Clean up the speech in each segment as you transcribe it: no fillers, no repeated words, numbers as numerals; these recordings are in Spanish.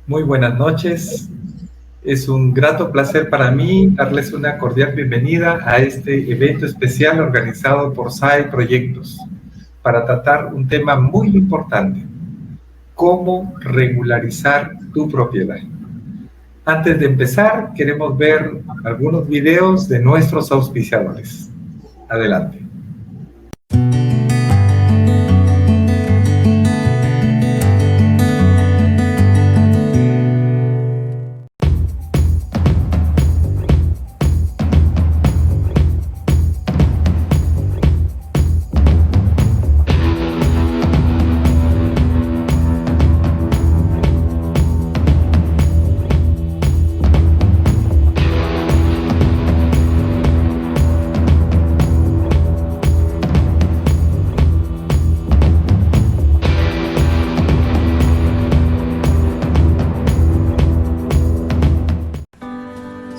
Muy buenas noches. Es un grato placer para mí darles una cordial bienvenida a este evento especial organizado por SAE Proyectos para tratar un tema muy importante: cómo regularizar tu propiedad. Antes de empezar, queremos ver algunos videos de nuestros auspiciadores. Adelante.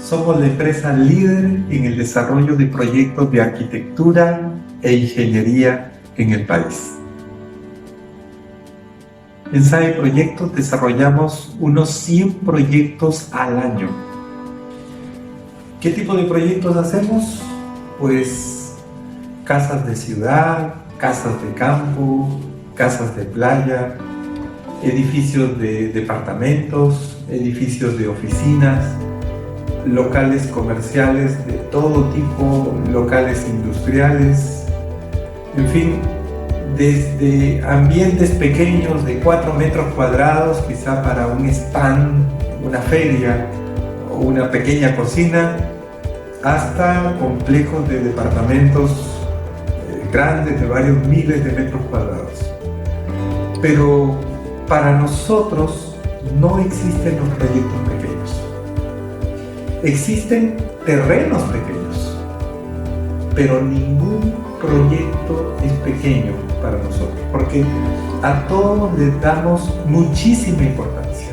Somos la empresa líder en el desarrollo de proyectos de arquitectura e ingeniería en el país. En SAE Proyectos desarrollamos unos 100 proyectos al año. ¿Qué tipo de proyectos hacemos? Pues casas de ciudad, casas de campo, casas de playa, edificios de departamentos, edificios de oficinas, locales comerciales de todo tipo, locales industriales, en fin, desde ambientes pequeños de 4 metros cuadrados, quizá para un stand, una feria o una pequeña cocina, hasta complejos de departamentos grandes de varios miles de metros cuadrados. Pero para nosotros no existen los proyectos pequeños. Existen terrenos pequeños, pero ningún proyecto es pequeño para nosotros, porque a todos les damos muchísima importancia.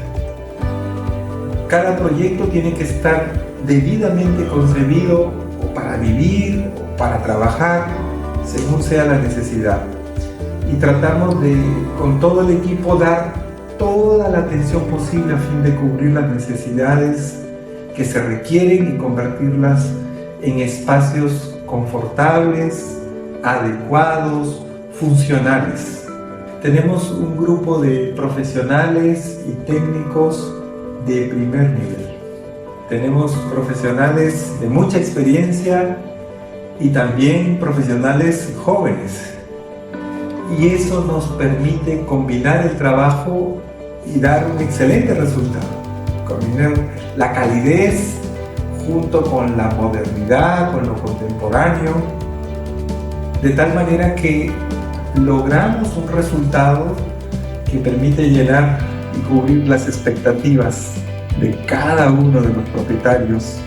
Cada proyecto tiene que estar debidamente concebido o para vivir o para trabajar, según sea la necesidad. Y tratamos de, con todo el equipo, dar toda la atención posible a fin de cubrir las necesidades que se requieren y convertirlas en espacios confortables, adecuados, funcionales. Tenemos un grupo de profesionales y técnicos de primer nivel. Tenemos profesionales de mucha experiencia y también profesionales jóvenes. Y eso nos permite combinar el trabajo y dar un excelente resultado. Combinar la calidez junto con la modernidad, con lo contemporáneo, de tal manera que logramos un resultado que permite llenar y cubrir las expectativas de cada uno de los propietarios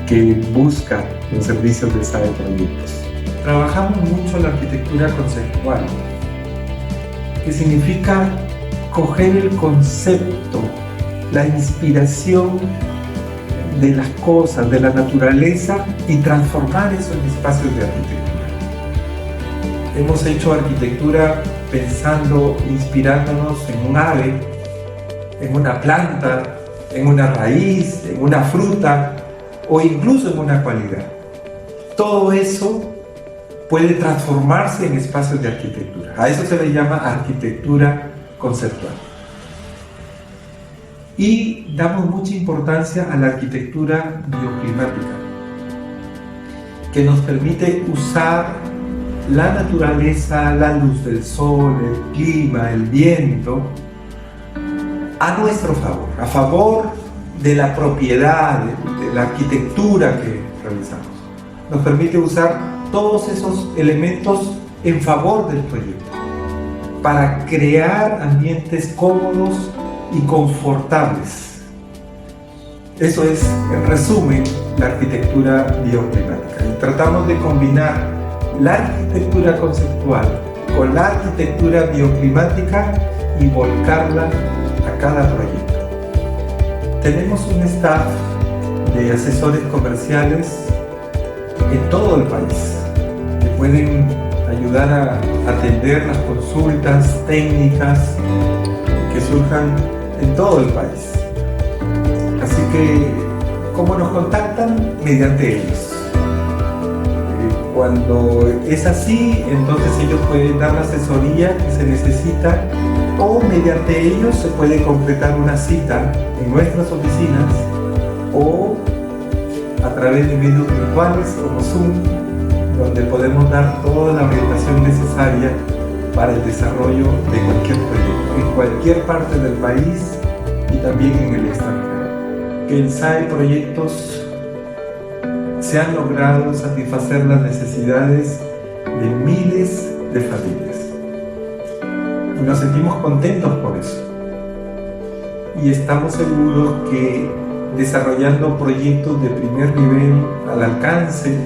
que busca los servicios de SAE Proyectos. Trabajamos mucho la arquitectura conceptual, que significa coger el concepto, la inspiración de las cosas, de la naturaleza, y transformar eso en espacios de arquitectura. Hemos hecho arquitectura pensando, inspirándonos en un ave, en una planta, en una raíz, en una fruta o incluso en una cualidad. Todo eso puede transformarse en espacios de arquitectura. A eso se le llama arquitectura conceptual. Y damos mucha importancia a la arquitectura bioclimática, que nos permite usar la naturaleza, la luz del sol, el clima, el viento, a nuestro favor, a favor de la propiedad, de la arquitectura que realizamos. Nos permite usar todos esos elementos en favor del proyecto, para crear ambientes cómodos y confortables. Eso es, en resumen, la arquitectura bioclimática. Y tratamos de combinar la arquitectura conceptual con la arquitectura bioclimática y volcarla a cada proyecto. Tenemos un staff de asesores comerciales en todo el país que pueden ayudar a atender las consultas técnicas que surjan en todo el país. ¿Cómo nos contactan? Mediante ellos. Cuando es así, entonces ellos pueden dar la asesoría que se necesita, o mediante ellos se puede concretar una cita en nuestras oficinas o a través de medios virtuales como Zoom, donde podemos dar toda la orientación necesaria para el desarrollo de cualquier proyecto, en cualquier parte del país y también en el extranjero. Que en SAE Proyectos se han logrado satisfacer las necesidades de miles de familias. Y nos sentimos contentos por eso. Y estamos seguros que desarrollando proyectos de primer nivel al alcance,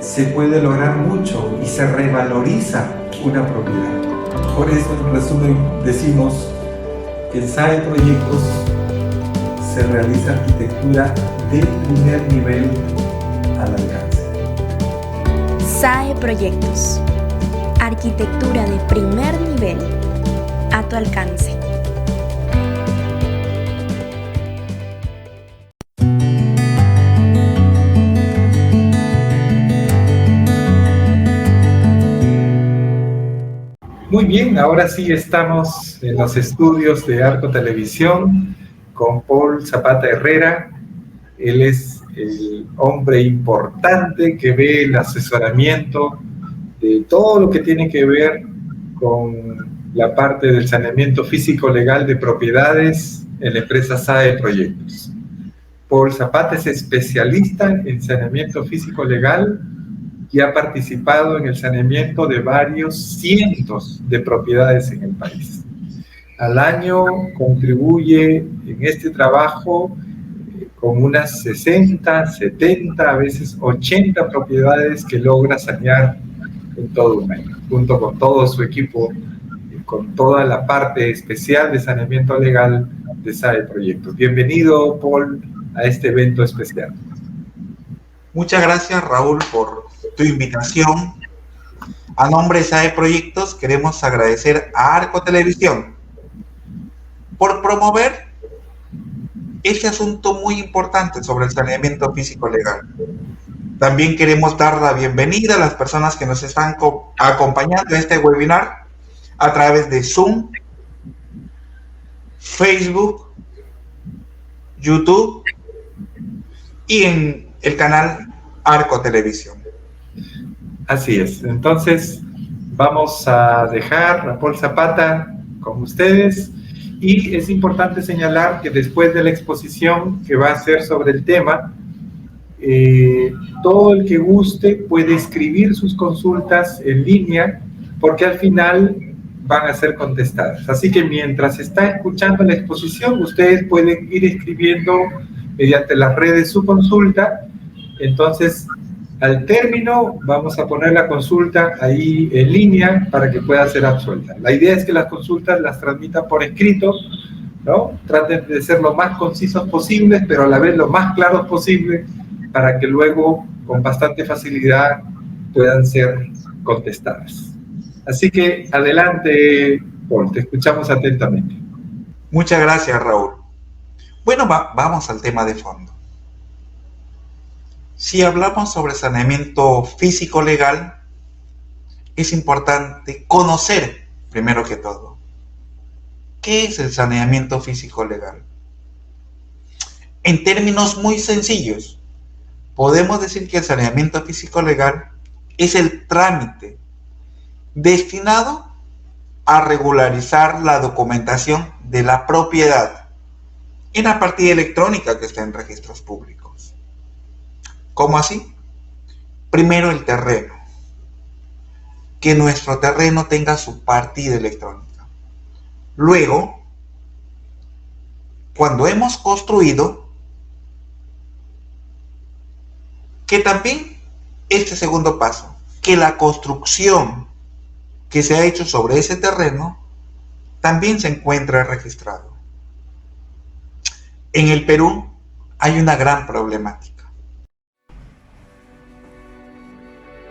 se puede lograr mucho y se revaloriza una propiedad. Por eso, en resumen, decimos que en SAE Proyectos se realiza arquitectura de primer nivel al alcance. SAE Proyectos. Arquitectura de primer nivel a tu alcance. Muy bien, ahora sí estamos en los estudios de Arco Televisión con Paul Zapata Herrera. Él es el hombre importante que ve el asesoramiento de todo lo que tiene que ver con la parte del saneamiento físico legal de propiedades en la empresa SAE Proyectos. Paul Zapata es especialista en saneamiento físico legal y ha participado en el saneamiento de varios cientos de propiedades en el país. Al año contribuye en este trabajo con unas 60, 70, a veces 80 propiedades que logra sanear en todo un año, junto con todo su equipo, con toda la parte especial de saneamiento legal de SAE Proyectos. Bienvenido, Paul, a este evento especial. Muchas gracias, Raúl, por tu invitación. A nombre de SAE Proyectos queremos agradecer a Arco Televisión por promover este asunto muy importante sobre el saneamiento físico legal. También queremos dar la bienvenida a las personas que nos están acompañando en este webinar a través de Zoom, Facebook, YouTube y en el canal Arco Televisión. Así es. Entonces, vamos a dejar a Paul Zapata con ustedes. Y es importante señalar que después de la exposición que va a hacer sobre el tema, todo el que guste puede escribir sus consultas en línea, porque al final van a ser contestadas. Así que mientras está escuchando la exposición, ustedes pueden ir escribiendo mediante las redes su consulta. Entonces, al término, vamos a poner la consulta ahí en línea para que pueda ser absuelta. La idea es que las consultas las transmitan por escrito, ¿no? Traten de ser lo más concisos posibles, pero a la vez lo más claros posible, para que luego, con bastante facilidad, puedan ser contestadas. Así que, adelante, Paul, te escuchamos atentamente. Muchas gracias, Raúl. Bueno, vamos al tema de fondo. Si hablamos sobre saneamiento físico legal, es importante conocer, primero que todo, ¿qué es el saneamiento físico legal? En términos muy sencillos, podemos decir que el saneamiento físico legal es el trámite destinado a regularizar la documentación de la propiedad en la partida electrónica que está en registros públicos. ¿Cómo así? Primero, el terreno. Que nuestro terreno tenga su partida electrónica. Luego, cuando hemos construido, que también este segundo paso, que la construcción que se ha hecho sobre ese terreno también se encuentra registrado. En el Perú hay una gran problemática.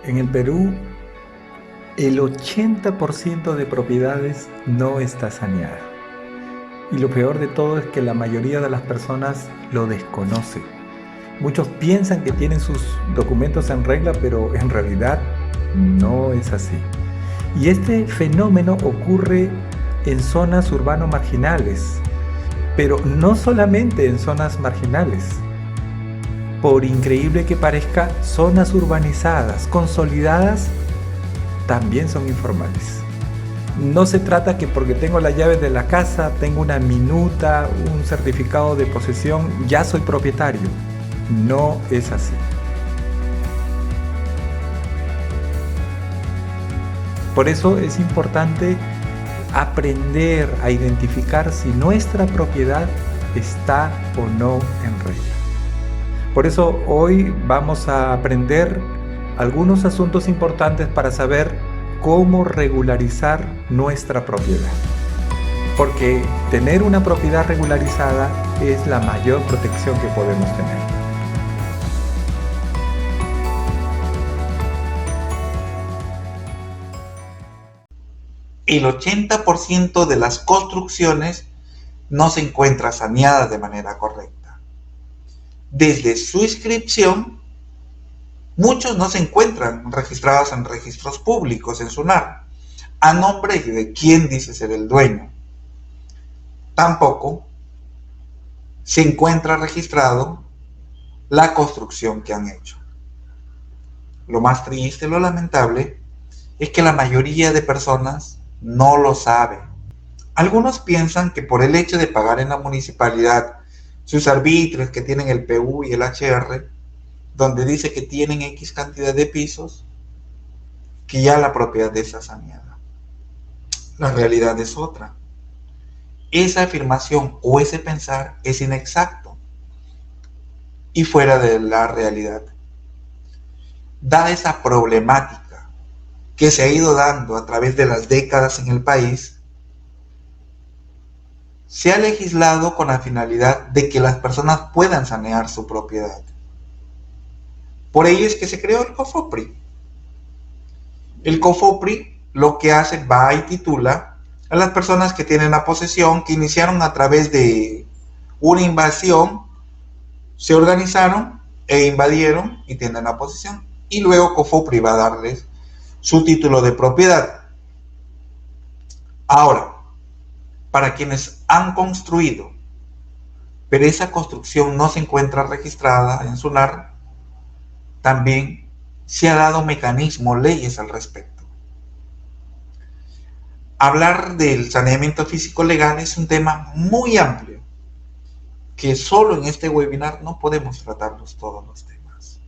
En el Perú, el 80% de propiedades no está saneada. Y lo peor de todo es que la mayoría de las personas lo desconocen. Muchos piensan que tienen sus documentos en regla, pero en realidad no es así. Y este fenómeno ocurre en zonas urbanas marginales, pero no solamente en zonas marginales. Por increíble que parezca, zonas urbanizadas, consolidadas, también son informales. No se trata que porque tengo la llave de la casa, tengo una minuta, un certificado de posesión, ya soy propietario. No es así. Por eso es importante aprender a identificar si nuestra propiedad está o no en regla. Por eso hoy vamos a aprender algunos asuntos importantes para saber cómo regularizar nuestra propiedad. Porque tener una propiedad regularizada es la mayor protección que podemos tener. El 80% de las construcciones no se encuentra saneada de manera correcta. Desde su inscripción, muchos no se encuentran registrados en registros públicos en SUNAR, a nombre de quien dice ser el dueño. Tampoco se encuentra registrado la construcción que han hecho. Lo más triste, lo lamentable, es que la mayoría de personas no lo sabe. Algunos piensan que por el hecho de pagar en la municipalidad sus arbitrios que tienen el PU y el HR, donde dice que tienen X cantidad de pisos, que ya la propiedad está saneada. La realidad es otra. Esa afirmación o ese pensar es inexacto y fuera de la realidad. Dada esa problemática que se ha ido dando a través de las décadas en el país, se ha legislado con la finalidad de que las personas puedan sanear su propiedad. Por ello es que se creó el COFOPRI. El COFOPRI lo que hace, va y titula a las personas que tienen la posesión, que iniciaron a través de una invasión, se organizaron e invadieron y tienen la posesión. Y luego COFOPRI va a darles su título de propiedad. Ahora, para quienes han construido, pero esa construcción no se encuentra registrada en SUNAR, también se ha dado mecanismos, leyes al respecto. Hablar del saneamiento físico legal es un tema muy amplio, que solo en este webinar no podemos tratarlos todos los temas.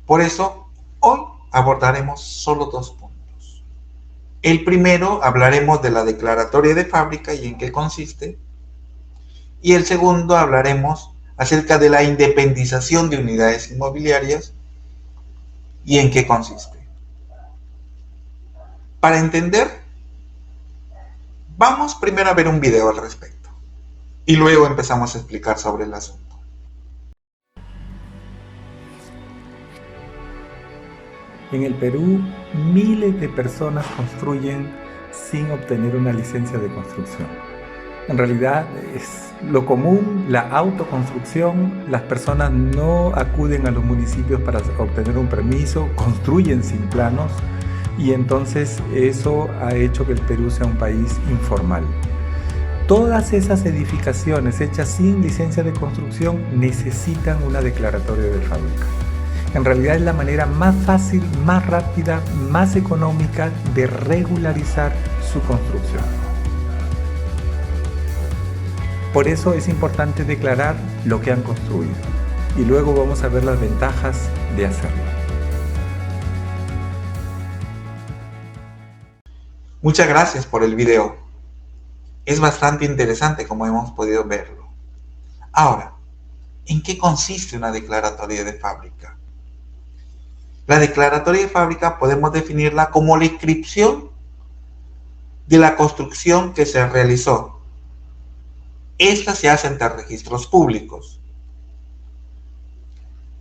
Por eso, hoy abordaremos solo 2 puntos. El primero, hablaremos de la declaratoria de fábrica y en qué consiste. Y el segundo, hablaremos acerca de la independización de unidades inmobiliarias y en qué consiste. Para entender, vamos primero a ver un video al respecto y luego empezamos a explicar sobre el asunto. En el Perú, miles de personas construyen sin obtener una licencia de construcción. En realidad es lo común, la autoconstrucción. Las personas no acuden a los municipios para obtener un permiso, construyen sin planos y entonces eso ha hecho que el Perú sea un país informal. Todas esas edificaciones hechas sin licencia de construcción necesitan una declaratoria de fábrica. En realidad es la manera más fácil, más rápida, más económica de regularizar su construcción. Por eso es importante declarar lo que han construido y luego vamos a ver las ventajas de hacerlo. Muchas gracias por el video. Es bastante interesante como hemos podido verlo. Ahora, ¿en qué consiste una declaratoria de fábrica? La declaratoria de fábrica podemos definirla como la inscripción de la construcción que se realizó. Esta se hace ante registros públicos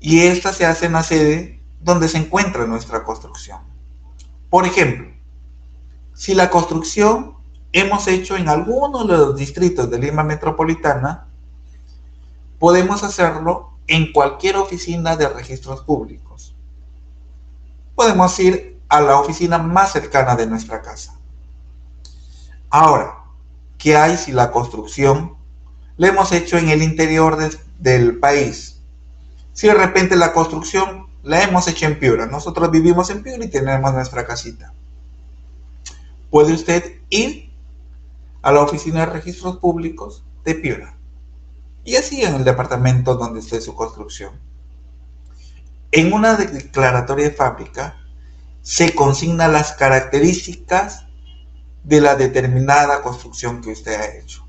y esta se hace en la sede donde se encuentra nuestra construcción. Por ejemplo, si la construcción hemos hecho en algunos de los distritos de Lima Metropolitana, podemos hacerlo en cualquier oficina de registros públicos. Podemos ir a la oficina más cercana de nuestra casa. Ahora, ¿qué hay si la construcción la hemos hecho en el interior del país? Si de repente la construcción la hemos hecho en Piura, nosotros vivimos en Piura y tenemos nuestra casita, puede usted ir a la oficina de registros públicos de Piura y así en el departamento donde esté su construcción. En una declaratoria de fábrica se consignan las características de la determinada construcción que usted ha hecho.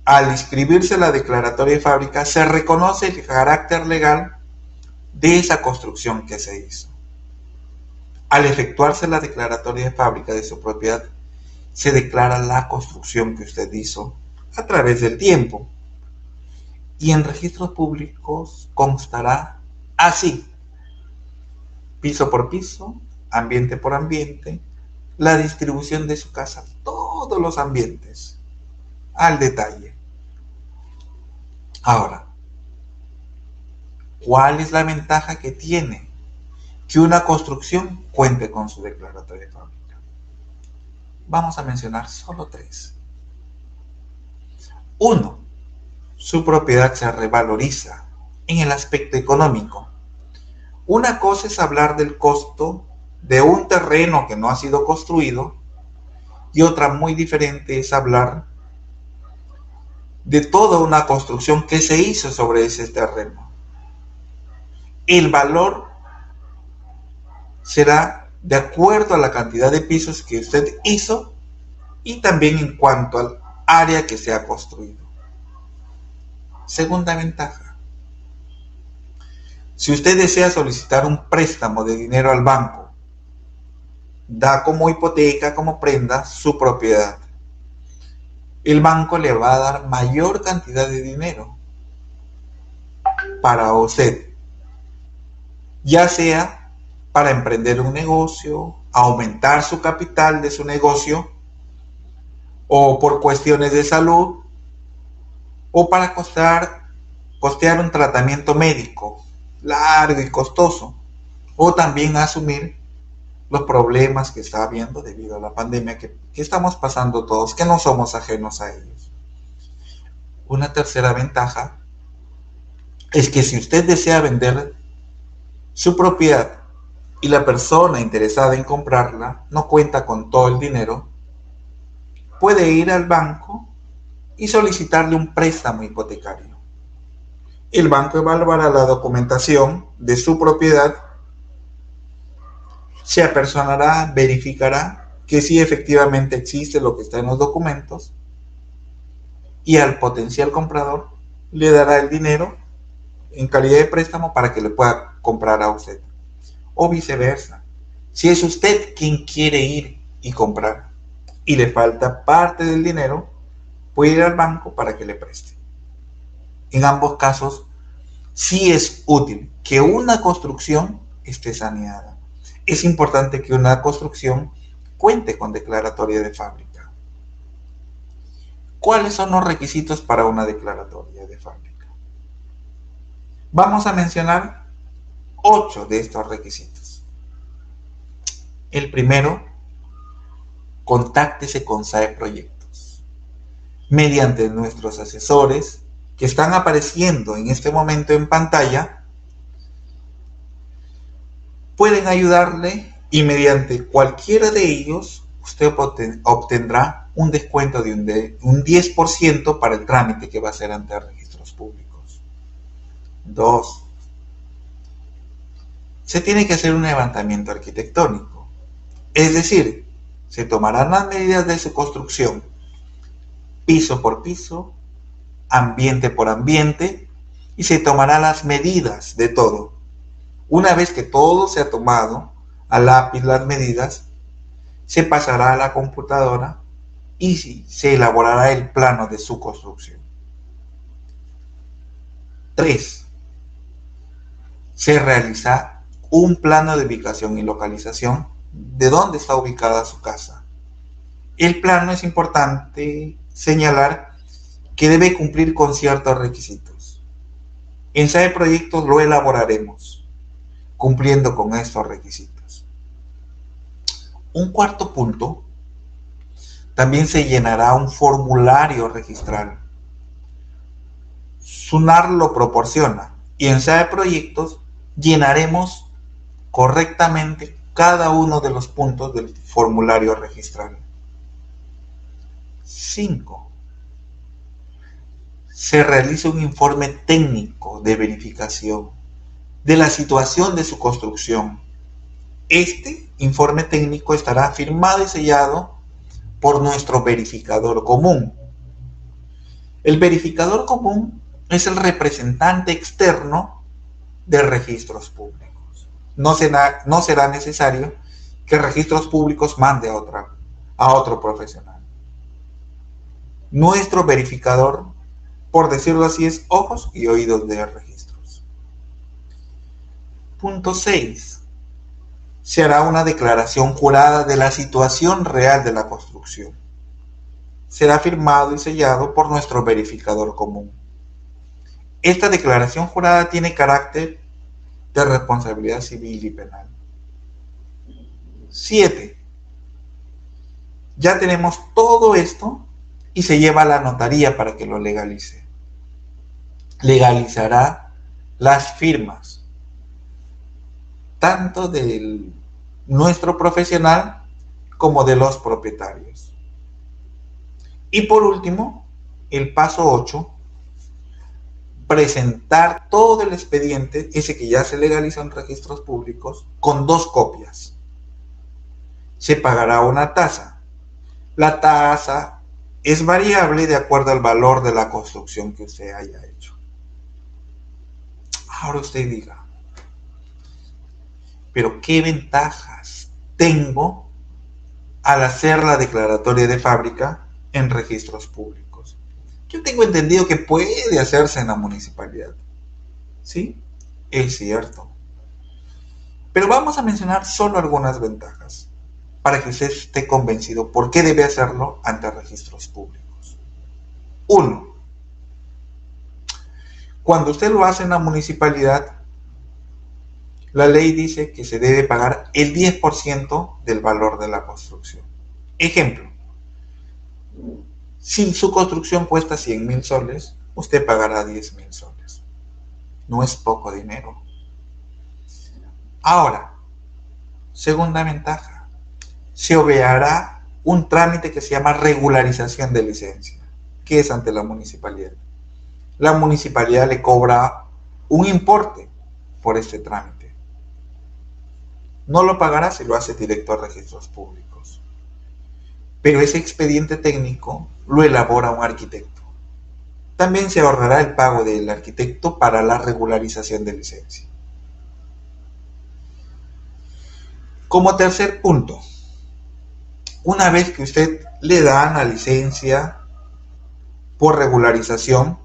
Al inscribirse la declaratoria de fábrica, se reconoce el carácter legal de esa construcción que se hizo. Al efectuarse la declaratoria de fábrica de su propiedad, se declara la construcción que usted hizo a través del tiempo. Y en registros públicos constará así: piso por piso, ambiente por ambiente, la distribución de su casa, todos los ambientes, al detalle. Ahora, ¿cuál es la ventaja que tiene que una construcción cuente con su declaratoria de fábrica? Vamos a mencionar solo 3. 1. Su propiedad se revaloriza en el aspecto económico. Una cosa es hablar del costo de un terreno que no ha sido construido y otra muy diferente es hablar de toda una construcción que se hizo sobre ese terreno. El valor será de acuerdo a la cantidad de pisos que usted hizo y también en cuanto al área que se ha construido. Segunda ventaja: si usted desea solicitar un préstamo de dinero al banco, da como hipoteca, como prenda, su propiedad. El banco le va a dar mayor cantidad de dinero para usted, ya sea para emprender un negocio, aumentar su capital de su negocio, o por cuestiones de salud, o para costear un tratamiento médico largo y costoso, o también asumir los problemas que está habiendo debido a la pandemia que estamos pasando todos, que no somos ajenos a ellos. Una tercera ventaja es que si usted desea vender su propiedad y la persona interesada en comprarla no cuenta con todo el dinero, puede ir al banco y solicitarle un préstamo hipotecario. El banco evaluará la documentación de su propiedad, se apersonará, verificará que sí efectivamente existe lo que está en los documentos y al potencial comprador le dará el dinero en calidad de préstamo para que le pueda comprar a usted. O viceversa, si es usted quien quiere ir y comprar y le falta parte del dinero, puede ir al banco para que le preste. En ambos casos, sí es útil que una construcción esté saneada. Es importante que una construcción cuente con declaratoria de fábrica. ¿Cuáles son los requisitos para una declaratoria de fábrica? Vamos a mencionar 8 de estos requisitos. El primero: contáctese con SAE Proyectos. Mediante nuestros asesores que están apareciendo en este momento en pantalla, pueden ayudarle y mediante cualquiera de ellos usted obtendrá un descuento de un 10% para el trámite que va a hacer ante registros públicos. 2. Se tiene que hacer un levantamiento arquitectónico, es decir, se tomarán las medidas de su construcción, piso por piso, ambiente por ambiente, y se tomarán las medidas de todo. Una vez que todo se ha tomado a lápiz las medidas, se pasará a la computadora y se elaborará el plano de su construcción. 3. Se realiza un plano de ubicación y localización de dónde está ubicada su casa. el plano es importante señalar que debe cumplir con ciertos requisitos. En SAE Proyectos lo elaboraremos cumpliendo con estos requisitos. Un cuarto punto, también se llenará un formulario registral. SUNAR lo proporciona y en SAE Proyectos llenaremos correctamente cada uno de los puntos del formulario registral. 5. Se realiza un informe técnico de verificación de la situación de su construcción. Este informe técnico estará firmado y sellado por nuestro verificador común. El verificador común es el representante externo de registros públicos. No será necesario que registros públicos mande a otro profesional. Nuestro verificador, por decirlo así, es ojos y oídos de registros. Punto 6. Se hará una declaración jurada de la situación real de la construcción. Será firmado y sellado por nuestro verificador común. Esta declaración jurada tiene carácter de responsabilidad civil y penal. 7. Ya tenemos todo esto y se lleva a la notaría para que lo legalice. Legalizará las firmas, tanto de nuestro profesional como de los propietarios. Y por último, el paso 8, presentar todo el expediente, ese que ya se legalizó en registros públicos, con 2 copias. Se pagará una tasa. La tasa es variable de acuerdo al valor de la construcción que usted haya hecho. Ahora usted diga, pero ¿qué ventajas tengo al hacer la declaratoria de fábrica en registros públicos? Yo tengo entendido que puede hacerse en la municipalidad. ¿Sí? Es cierto. Pero vamos a mencionar solo algunas ventajas para que usted esté convencido por qué debe hacerlo ante registros públicos. 1. Cuando usted lo hace en la municipalidad, la ley dice que se debe pagar el 10% del valor de la construcción. Ejemplo, si su construcción cuesta 100,000 soles, usted pagará 10,000 soles. No es poco dinero. Ahora, segunda ventaja, se obviará un trámite que se llama regularización de licencia, que es ante la municipalidad. La municipalidad le cobra un importe por este trámite. No lo pagará si lo hace directo a registros públicos. Pero ese expediente técnico lo elabora un arquitecto. También se ahorrará el pago del arquitecto para la regularización de licencia. Como tercer punto, una vez que usted le da la licencia por regularización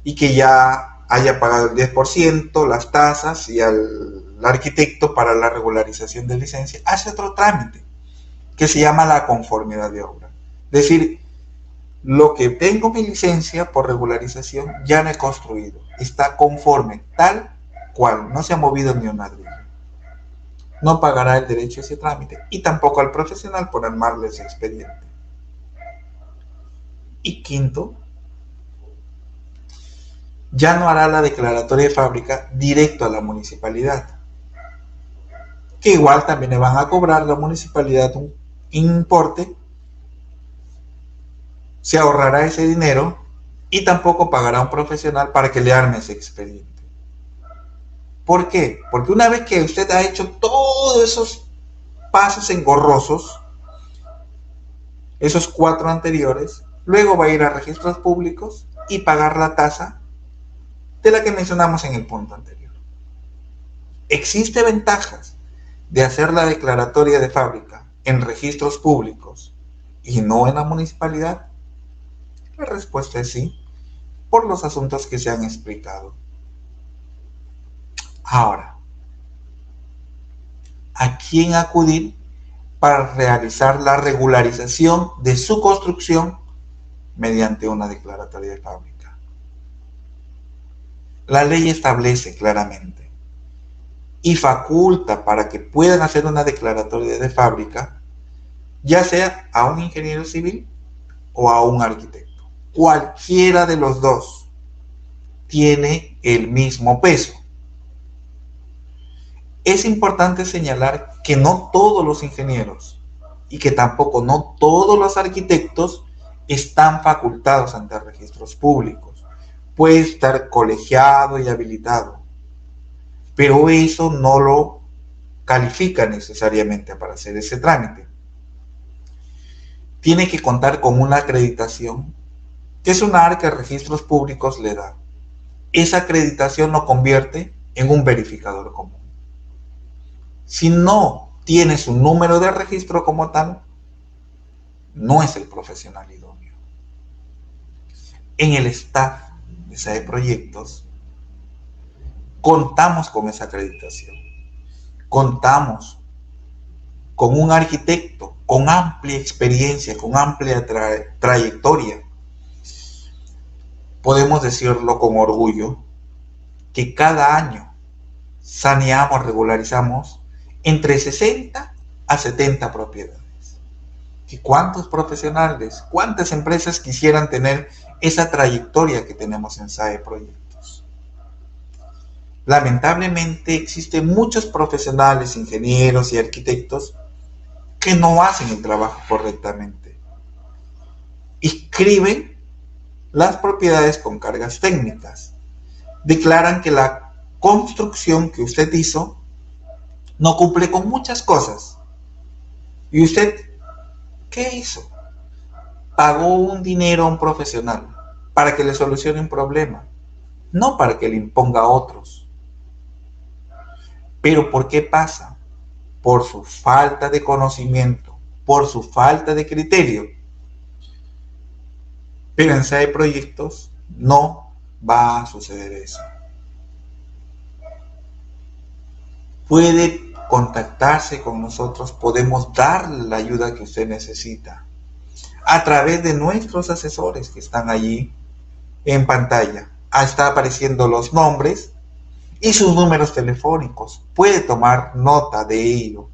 y que ya haya pagado el 10%, las tasas y al arquitecto para la regularización de licencia, hace otro trámite que se llama la conformidad de obra. Es decir, lo que tengo mi licencia por regularización ya lo he construido, está conforme, tal cual, no se ha movido ni un ladrillo. No pagará el derecho a ese trámite y tampoco al profesional por armarle ese expediente. Y quinto, ya no hará la declaratoria de fábrica directo a la municipalidad, que igual también le van a cobrar a la municipalidad un importe, se ahorrará ese dinero y tampoco pagará a un profesional para que le arme ese expediente. ¿Por qué? Porque una vez que usted ha hecho todos esos pasos engorrosos, esos 4 anteriores, luego va a ir a registros públicos y pagar la tasa de la que mencionamos en el punto anterior. ¿Existen ventajas de hacer la declaratoria de fábrica en registros públicos y no en la municipalidad? La respuesta es sí, por los asuntos que se han explicado. Ahora, ¿a quién acudir para realizar la regularización de su construcción mediante una declaratoria de fábrica. La ley establece claramente y faculta para que puedan hacer una declaratoria de fábrica, ya sea a un ingeniero civil o a un arquitecto. Cualquiera de los dos tiene el mismo peso. Es importante señalar que no todos los ingenieros y que tampoco no todos los arquitectos están facultados ante registros públicos. Puede estar colegiado y habilitado, pero eso no lo califica necesariamente para hacer ese trámite. Tiene que contar con una acreditación, que es una AR que registros públicos le da. Esa acreditación lo convierte en un verificador común. Si no tiene su número de registro como tal, no es el profesional idóneo. En el staff de SAE Proyectos contamos con esa acreditación. Contamos con un arquitecto con amplia experiencia, con amplia trayectoria. Podemos decirlo con orgullo que cada año saneamos, regularizamos entre 60 a 70 propiedades. ¿Y cuántos profesionales, cuántas empresas quisieran tener esa trayectoria que tenemos en SAE Proyectos? Lamentablemente existen muchos profesionales, ingenieros y arquitectos que no hacen el trabajo correctamente. Inscriben las propiedades con cargas técnicas. Declaran que la construcción que usted hizo no cumple con muchas cosas. ¿Y usted qué hizo? Pagó un dinero a un profesional para que le solucione un problema, no para que le imponga a otros. ¿Pero por qué pasa? Por su falta de conocimiento, por su falta de criterio. Pero en SAE Proyectos no va a suceder eso. Puede contactarse con nosotros, podemos darle la ayuda que usted necesita a través de nuestros asesores que están allí en pantalla. Está apareciendo los nombres y sus números telefónicos. Puede tomar nota de ello.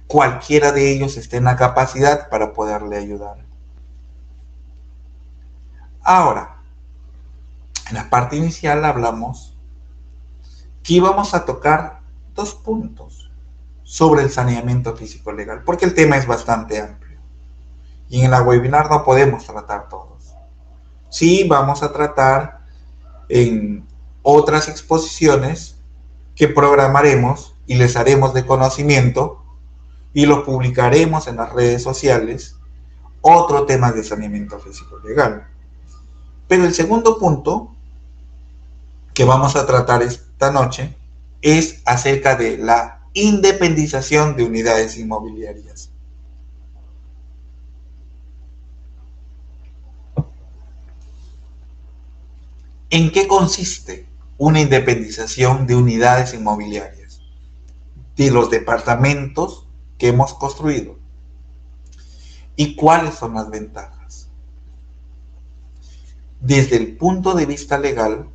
Cualquiera de ellos esté en la capacidad para poderle ayudar. Ahora, en la parte inicial hablamos que íbamos a tocar 2 puntos sobre el saneamiento físico legal, porque el tema es bastante amplio y en la webinar no podemos tratar todos. Sí, vamos a tratar en otras exposiciones que programaremos y les haremos de conocimiento y los publicaremos en las redes sociales, otro tema de saneamiento físico legal. Pero el segundo punto que vamos a tratar esta noche es acerca de la independización de unidades inmobiliarias. ¿En qué consiste una independización de unidades inmobiliarias? De los departamentos que hemos construido. ¿Y cuáles son las ventajas? Desde el punto de vista legal,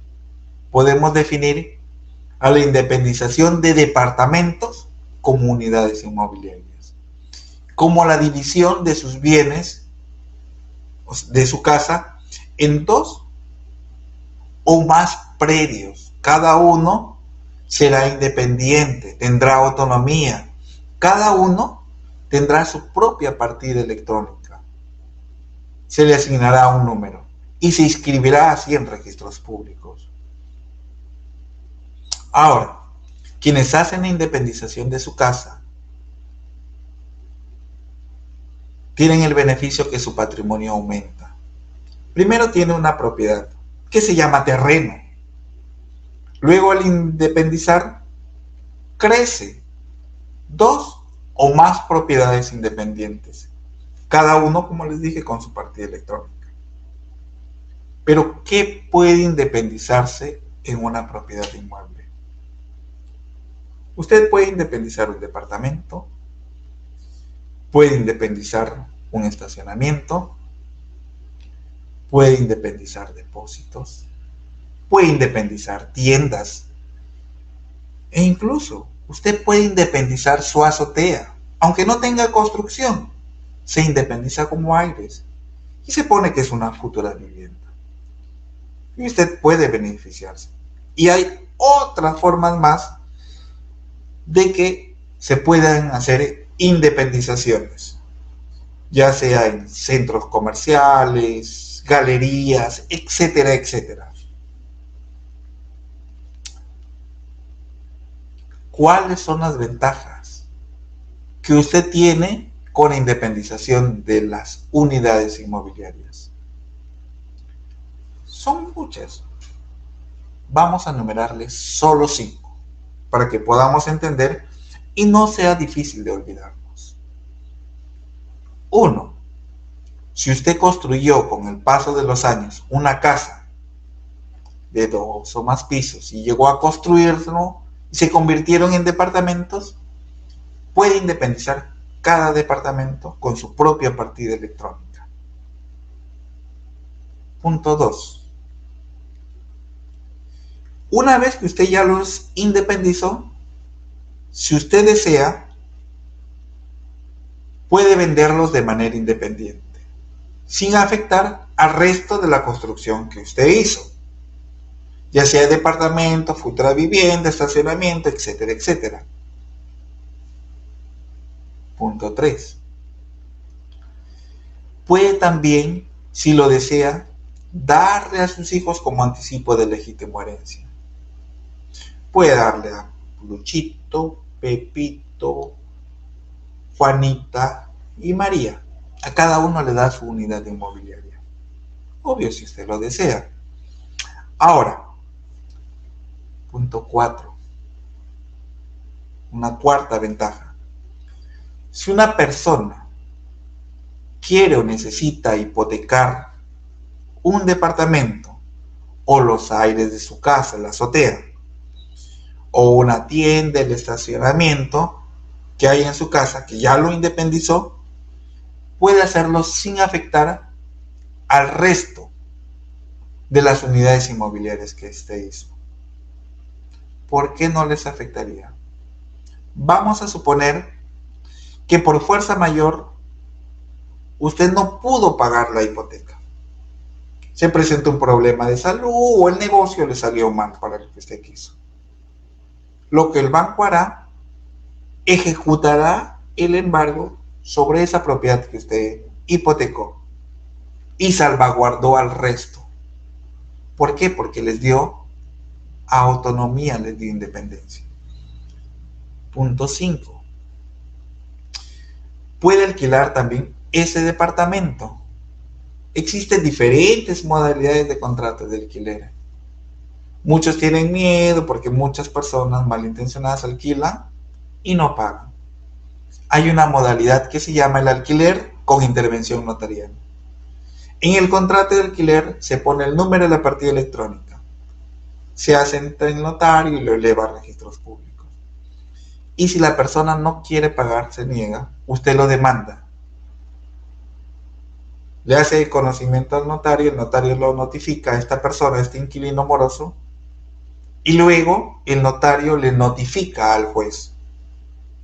podemos definir a la independización de departamentos como unidades inmobiliarias, como la división de sus bienes, de su casa, en 2 o más predios. Cada uno será independiente, tendrá autonomía. Cada uno tendrá su propia partida electrónica. Se le asignará un número y se inscribirá así en registros públicos. Ahora, quienes hacen la independización de su casa tienen el beneficio que su patrimonio aumenta. Primero tiene una propiedad que se llama terreno. Luego al independizar crece 2 o más propiedades independientes, cada uno, como les dije, con su partida electrónica. Pero ¿qué puede independizarse en una propiedad inmueble? Usted puede independizar un departamento, Puede independizar un estacionamiento, puede independizar depósitos, puede independizar tiendas e incluso usted puede independizar su azotea, aunque no tenga construcción. Se independiza como aires y se pone que es una futura vivienda. Y usted puede beneficiarse. Y hay otras formas más de que se puedan hacer independizaciones, ya sea en centros comerciales, galerías, etcétera, etcétera. ¿Cuáles son las ventajas que usted tiene con la independización de las unidades inmobiliarias? Son muchas. Vamos a enumerarles solo 5 para que podamos entender y no sea difícil de olvidarnos. 1. Si usted construyó con el paso de los años una casa de 2 o más pisos y llegó a construirlo y se convirtieron en departamentos, puede independizar cada departamento con su propia partida electrónica. Punto 2. Una vez que usted ya los independizó, si usted desea, puede venderlos de manera independiente, sin afectar al resto de la construcción que usted hizo, ya sea departamento, futura vivienda, estacionamiento, etcétera, etcétera. Punto 3. Puede también, si lo desea, darle a sus hijos como anticipo de legítima herencia. Puede darle a Luchito, Pepito, Juanita y María. A cada uno le da su unidad inmobiliaria. Obvio, si usted lo desea. Ahora, punto 4. Una cuarta ventaja. Si una persona quiere o necesita hipotecar un departamento o los aires de su casa, la azotea, o una tienda, el estacionamiento que hay en su casa, que ya lo independizó, puede hacerlo sin afectar al resto de las unidades inmobiliarias que usted hizo. ¿Por qué no les afectaría? Vamos a suponer que por fuerza mayor usted no pudo pagar la hipoteca. Se presentó un problema de salud o el negocio le salió mal para lo que usted quiso. Lo que el banco hará, ejecutará el embargo sobre esa propiedad que usted hipotecó y salvaguardó al resto. ¿Por qué? Porque les dio autonomía, les dio independencia. Punto 5. Puede alquilar también ese departamento. Existen diferentes modalidades de contratos de alquiler. Muchos tienen miedo porque muchas personas malintencionadas alquilan y no pagan. Hay una modalidad que se llama el alquiler con intervención notarial. En el contrato de alquiler se pone el número de la partida electrónica. Se hace entre el notario y lo eleva a registros públicos. Y si la persona no quiere pagar, se niega, usted lo demanda. Le hace conocimiento al notario, el notario lo notifica a esta persona, a este inquilino moroso, y luego el notario le notifica al juez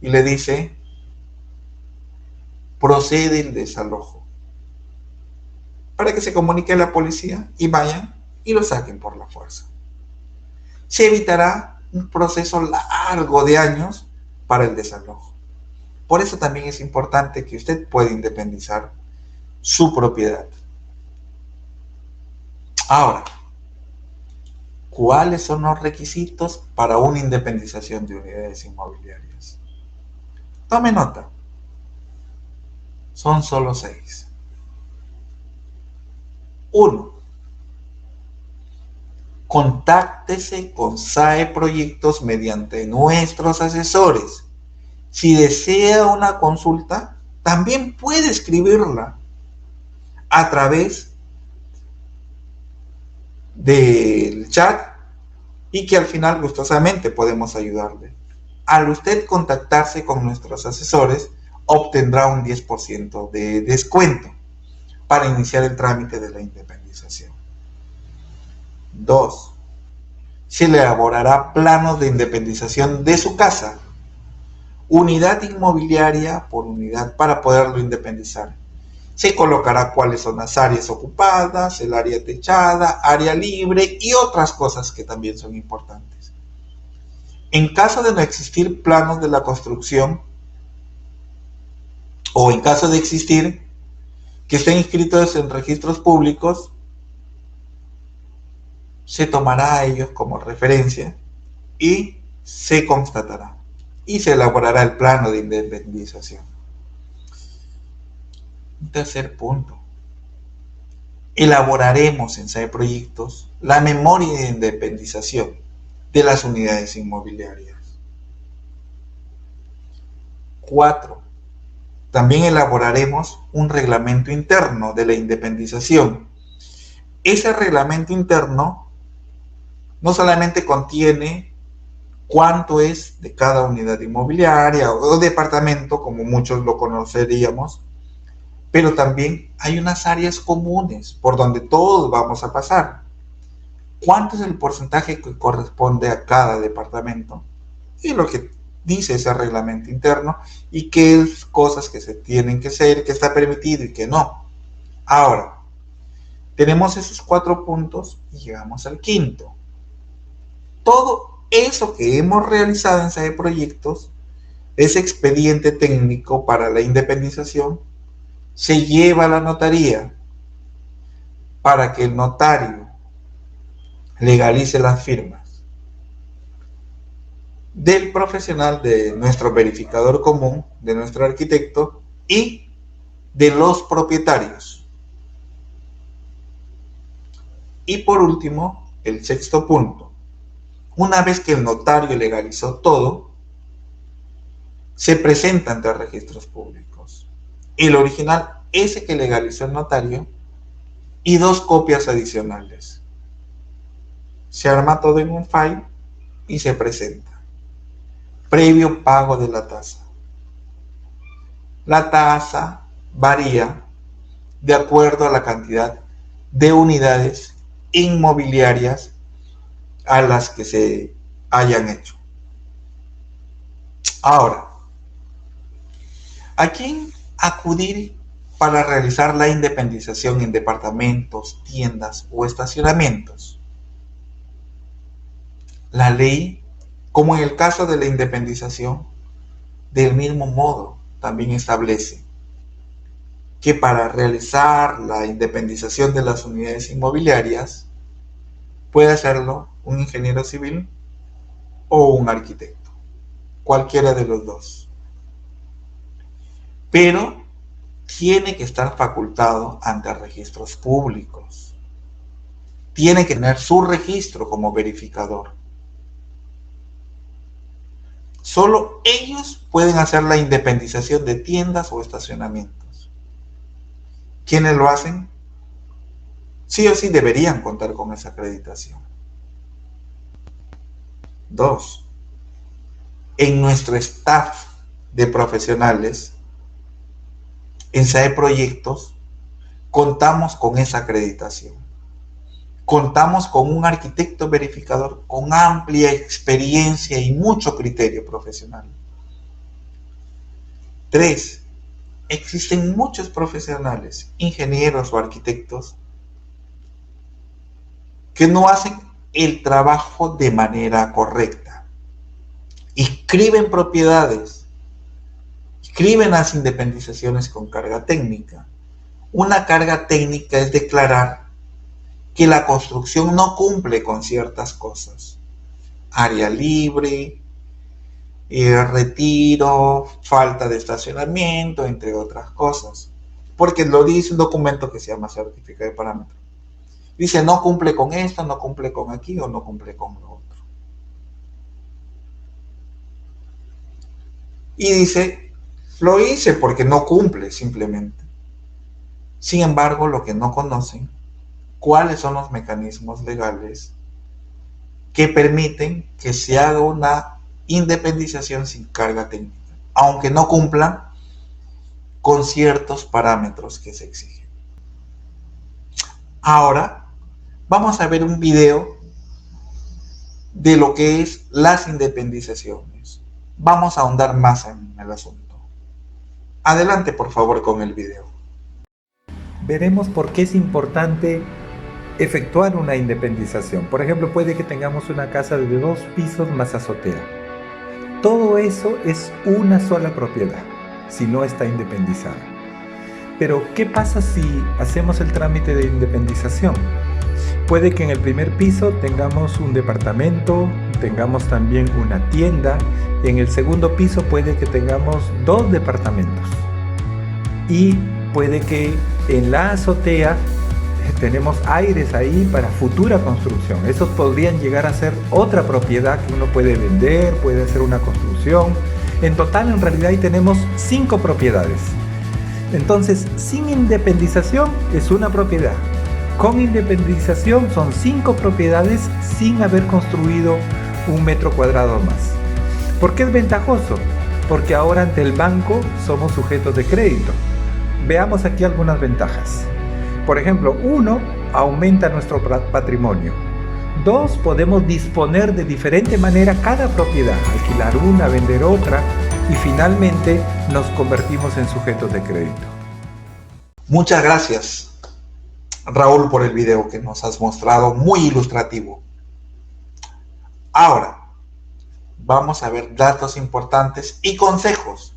y le dice, procede el desalojo, para que se comunique a la policía y vayan y lo saquen por la fuerza. Se evitará un proceso largo de años para el desalojo. Por eso también es importante que usted pueda independizar su propiedad. Ahora, ¿cuáles son los requisitos para una independización de unidades inmobiliarias? Tome nota. Son solo 6. 1. Contáctese con SAE Proyectos mediante nuestros asesores. Si desea una consulta, también puede escribirla a través del chat y que al final gustosamente podemos ayudarle. Al usted contactarse con nuestros asesores, obtendrá un 10% de descuento para iniciar el trámite de la independización. 2. Se le elaborará planos de independización de su casa, unidad inmobiliaria por unidad, para poderlo independizar. Se colocará cuáles son las áreas ocupadas, el área techada, área libre y otras cosas que también son importantes. En caso de no existir planos de la construcción, o en caso de existir, que estén inscritos en registros públicos, se tomará a ellos como referencia y se constatará y se elaborará el plano de independización. Un tercer punto. Elaboraremos en SAE Proyectos la memoria de independización de las unidades inmobiliarias. 4. También elaboraremos un reglamento interno de la independización. Ese reglamento interno no solamente contiene cuánto es de cada unidad inmobiliaria o departamento, como muchos lo conoceríamos, pero también hay unas áreas comunes por donde todos vamos a pasar. ¿Cuánto es el porcentaje que corresponde a cada departamento? Y lo que dice ese reglamento interno y qué cosas que se tienen que hacer, que está permitido y que no. Ahora, tenemos esos 4 puntos y llegamos al quinto. Todo eso que hemos realizado en SAE Proyectos, ese expediente técnico para la independización, se lleva a la notaría para que el notario legalice las firmas del profesional, de nuestro verificador común, de nuestro arquitecto y de los propietarios. Y por último, el sexto punto. Una vez que el notario legalizó todo, se presenta ante registros públicos el original, ese que legalizó el notario, y 2 copias adicionales. Se arma todo en un file y se presenta, previo pago de la tasa. La tasa varía de acuerdo a la cantidad de unidades inmobiliarias a las que se hayan hecho. Ahora, ¿a quién acudir para realizar la independización en departamentos, tiendas o estacionamientos? La ley, como en el caso de la independización, del mismo modo también establece que para realizar la independización de las unidades inmobiliarias puede hacerlo un ingeniero civil o un arquitecto, cualquiera de los dos. Pero tiene que estar facultado ante registros públicos. Tiene que tener su registro como verificador. Solo ellos pueden hacer la independización de tiendas o estacionamientos. ¿Quiénes lo hacen? Sí o sí deberían contar con esa acreditación. 2. En nuestro staff de profesionales, en SAE Proyectos, contamos con esa acreditación. Contamos con un arquitecto verificador con amplia experiencia y mucho criterio profesional. 3. Existen muchos profesionales, ingenieros o arquitectos, que no hacen el trabajo de manera correcta. Inscriben propiedades, inscriben las independizaciones con carga técnica. Una carga técnica es declarar que la construcción no cumple con ciertas cosas. Área libre, retiro, falta de estacionamiento, entre otras cosas. Porque lo dice un documento que se llama certificado de parámetro. Dice, no cumple con esto, no cumple con aquí o no cumple con lo otro. Y dice, lo hice porque no cumple simplemente. Sin embargo, lo que no conocen, cuáles son los mecanismos legales que permiten que se haga una independización sin carga técnica. Aunque no cumplan, con ciertos parámetros que se exigen. Ahora vamos a ver un video de lo que es las independizaciones. Vamos a ahondar más en el asunto. Adelante, por favor, con el video. Veremos por qué es importante efectuar una independización. Por ejemplo, puede que tengamos una casa de 2 pisos más azotea. Todo eso es una sola propiedad, si no está independizada. Pero, ¿qué pasa si hacemos el trámite de independización? Puede que en el primer piso tengamos un departamento, tengamos también una tienda. En el segundo piso puede que tengamos 2 departamentos. Y puede que en la azotea tenemos aires ahí para futura construcción. Esos podrían llegar a ser otra propiedad que uno puede vender, puede hacer una construcción. En total, en realidad, ahí tenemos 5 propiedades. Entonces, sin independización es una propiedad. Con independización son 5 propiedades sin haber construido 1 metro cuadrado más. ¿Por qué es ventajoso? Porque ahora ante el banco somos sujetos de crédito. Veamos aquí algunas ventajas. Por ejemplo, 1, aumenta nuestro patrimonio. 2, podemos disponer de diferente manera cada propiedad, alquilar una, vender otra, y finalmente nos convertimos en sujetos de crédito. Muchas gracias, Raúl, por el video que nos has mostrado, muy ilustrativo. Ahora, vamos a ver datos importantes y consejos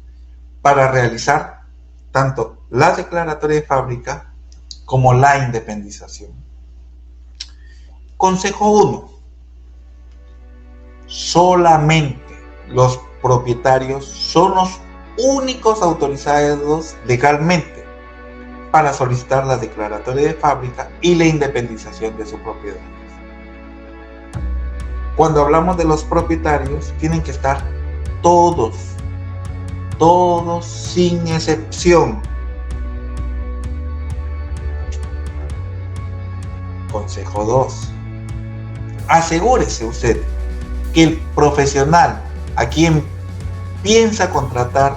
para realizar tanto la declaratoria de fábrica como la independización. Consejo 1. Solamente los propietarios son los únicos autorizados legalmente para solicitar la declaratoria de fábrica y la independización de su propiedad. Cuando hablamos de los propietarios, tienen que estar todos sin excepción. Consejo 2. Asegúrese usted que el profesional a quien piensa contratar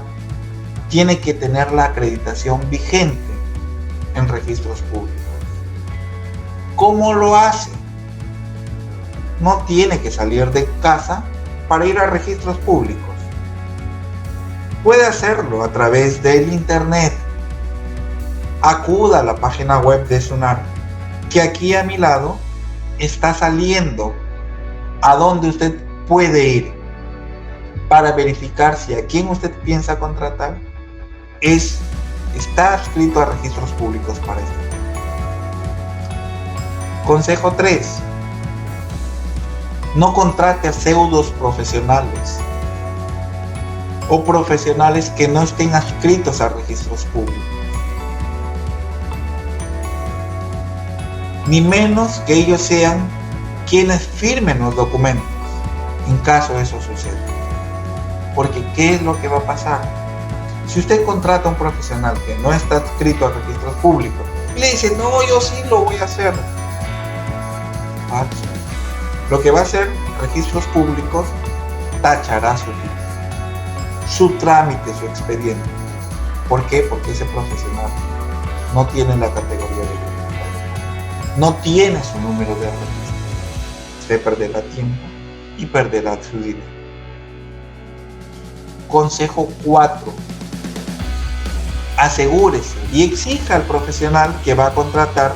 tiene que tener la acreditación vigente en registros públicos. ¿Cómo lo hace? No tiene que salir de casa para ir a registros públicos. Puede hacerlo a través del internet. Acuda a la página web de SUNAR, que aquí a mi lado está saliendo a donde usted puede ir para verificar si a quien usted piensa contratar está adscrito a registros públicos para esto. Consejo 3. No contrate a pseudos profesionales o profesionales que no estén adscritos a registros públicos, ni menos que ellos sean quienes firmen los documentos en caso eso suceda. Porque ¿qué es lo que va a pasar? Si usted contrata a un profesional que no está adscrito a registros públicos y le dice, no, yo sí lo voy a hacer, falso. Lo que va a hacer registros públicos, tachará su trámite, su expediente. ¿Por qué? Porque ese profesional no tiene la categoría de verificado, no tiene su número de registro. Usted perderá tiempo y perderá su dinero. Consejo 4. Asegúrese y exija al profesional que va a contratar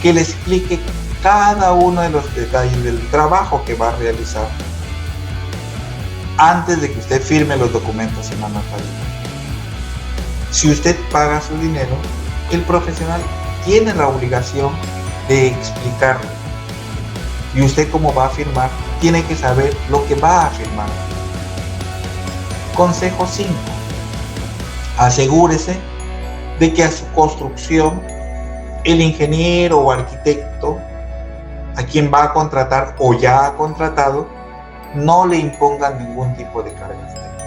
que le explique cada uno de los detalles del trabajo que va a realizar antes de que usted firme los documentos en la notaría. Si usted paga su dinero, el profesional tiene la obligación de explicarle. Y usted, como va a firmar, tiene que saber lo que va a firmar. Consejo 5. Asegúrese de que a su construcción el ingeniero o arquitecto a quien va a contratar o ya ha contratado no le impongan ningún tipo de cargas técnicas.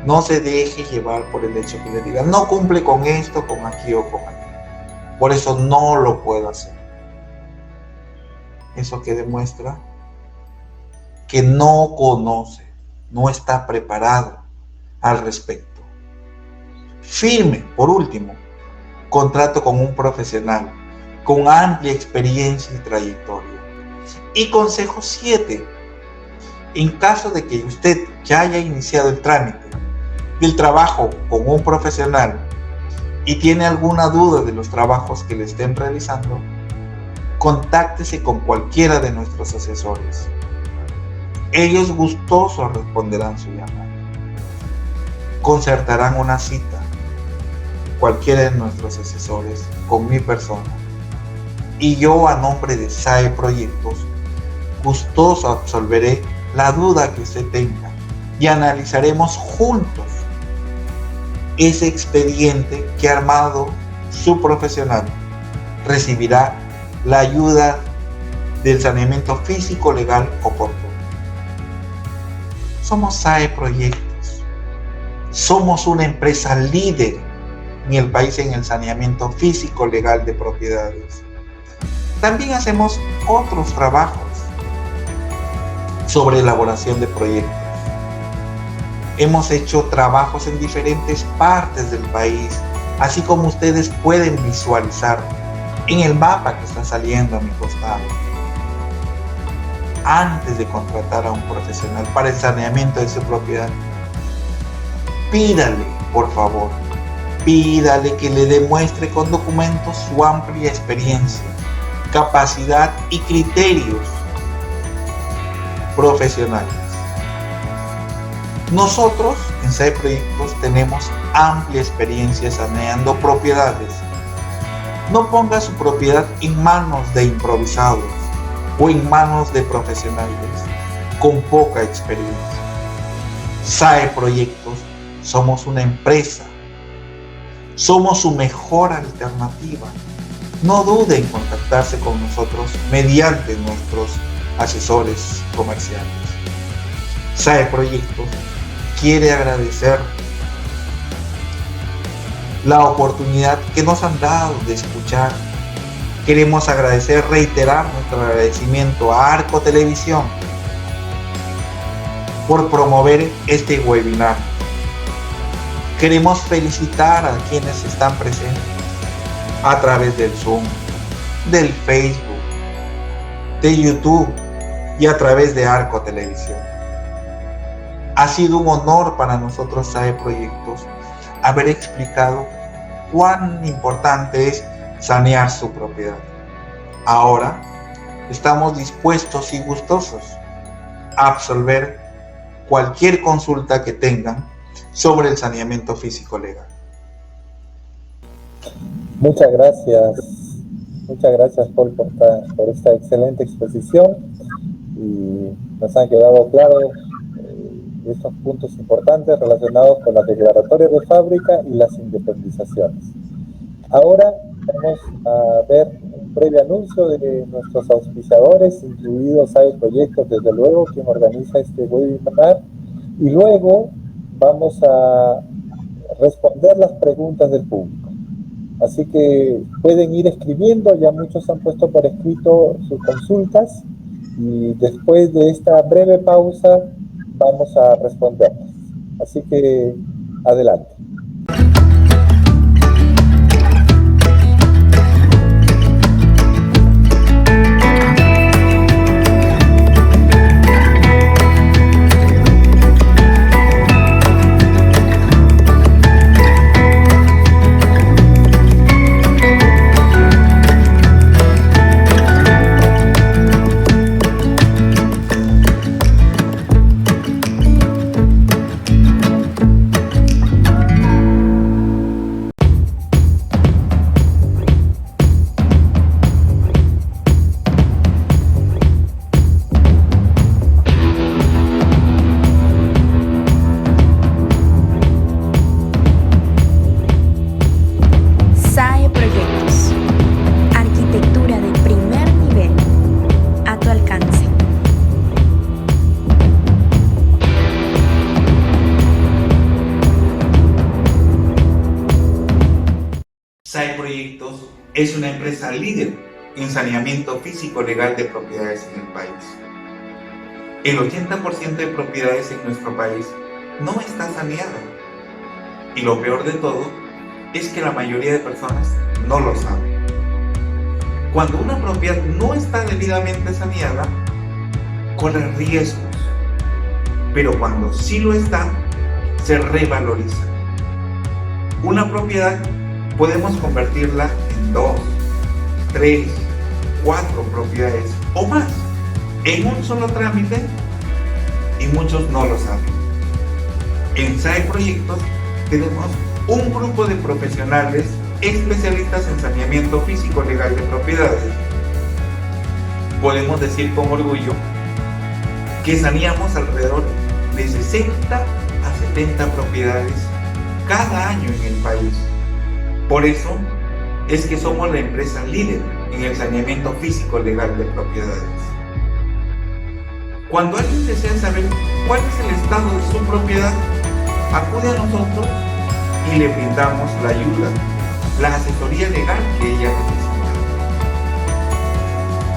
No se deje llevar por el hecho que le digan, no cumple con esto, con aquí o con allá. Por eso no lo puedo hacer. Eso que demuestra que no conoce, no está preparado al respecto. Firme, por último, contrato con un profesional con amplia experiencia y trayectoria. Y consejo 7. En caso de que usted ya haya iniciado el trámite del trabajo con un profesional y tiene alguna duda de los trabajos que le estén realizando, contáctese con cualquiera de nuestros asesores. Ellos gustosos responderán su llamada. Concertarán una cita, cualquiera de nuestros asesores, con mi persona. Y yo, a nombre de SAE Proyectos, gustoso absolveré la duda que usted tenga y analizaremos juntos ese expediente que ha armado su profesional. Recibirá la ayuda del saneamiento físico legal oportuno. Somos SAE Proyectos. Somos una empresa líder en el país en el saneamiento físico legal de propiedades. También hacemos otros trabajos sobre elaboración de proyectos. Hemos hecho trabajos en diferentes partes del país, así como ustedes pueden visualizar en el mapa que está saliendo a mi costado. Antes de contratar a un profesional para el saneamiento de su propiedad, pídale, por favor, pídale que le demuestre con documentos su amplia experiencia, capacidad y criterios profesionales. Nosotros en SAE Proyectos tenemos amplia experiencia saneando propiedades. No ponga su propiedad en manos de improvisados o en manos de profesionales con poca experiencia. SAE Proyectos somos una empresa. Somos su mejor alternativa. No dude en contactarse con nosotros mediante nuestros asesores comerciales. SAE Proyectos quiere agradecer la oportunidad que nos han dado de escuchar. Queremos reiterar nuestro agradecimiento a Arco Televisión por promover este webinar. Queremos felicitar a quienes están presentes a través del Zoom, del Facebook, de YouTube y a través de Arco Televisión. Ha sido un honor para nosotros, SAE Proyectos, haber explicado cuán importante es sanear su propiedad. Ahora estamos dispuestos y gustosos a absolver cualquier consulta que tengan sobre el saneamiento físico legal. Muchas gracias Paul por esta excelente exposición, y nos han quedado claros estos puntos importantes relacionados con las declaratorias de fábrica y las independizaciones. Ahora vamos a ver un breve anuncio de nuestros auspiciadores, incluidos SAE Proyectos, desde luego, quien organiza este webinar, y luego vamos a responder las preguntas del público. Así que pueden ir escribiendo, ya muchos han puesto por escrito sus consultas, y después de esta breve pausa vamos a responderlas. Así que adelante. SAE Proyectos es una empresa líder en saneamiento físico legal de propiedades en el país. El 80% de propiedades en nuestro país no está saneada. Y lo peor de todo es que la mayoría de personas no lo saben. Cuando una propiedad no está debidamente saneada, corre riesgos, pero cuando sí lo está, se revaloriza. Una propiedad podemos convertirla en 2, 3, 4 propiedades o más en un solo trámite, y muchos no lo saben. En SAE Proyectos tenemos un grupo de profesionales especialistas en saneamiento físico legal de propiedades. Podemos decir con orgullo que saneamos alrededor de 60 a 70 propiedades cada año en el país. Por eso es que somos la empresa líder en el saneamiento físico legal de propiedades. Cuando alguien desea saber cuál es el estado de su propiedad, acude a nosotros y le brindamos la ayuda, la asesoría legal que ella necesita.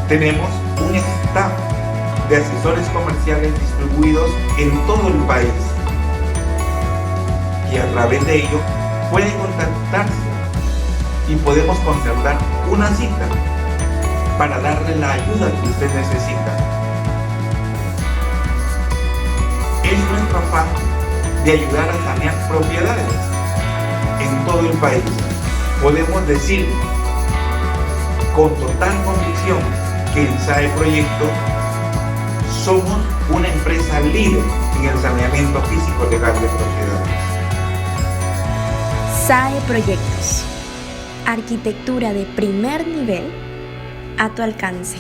Tenemos un staff de asesores comerciales distribuidos en todo el país, y a través de ello puede contactarse y podemos concertar una cita para darle la ayuda que usted necesita. Es nuestro afán de ayudar a sanear propiedades en todo el país. Podemos decir con total convicción que en SAE Proyectos somos una empresa líder en el saneamiento físico legal de propiedades. SAE Proyectos. Arquitectura de primer nivel a tu alcance.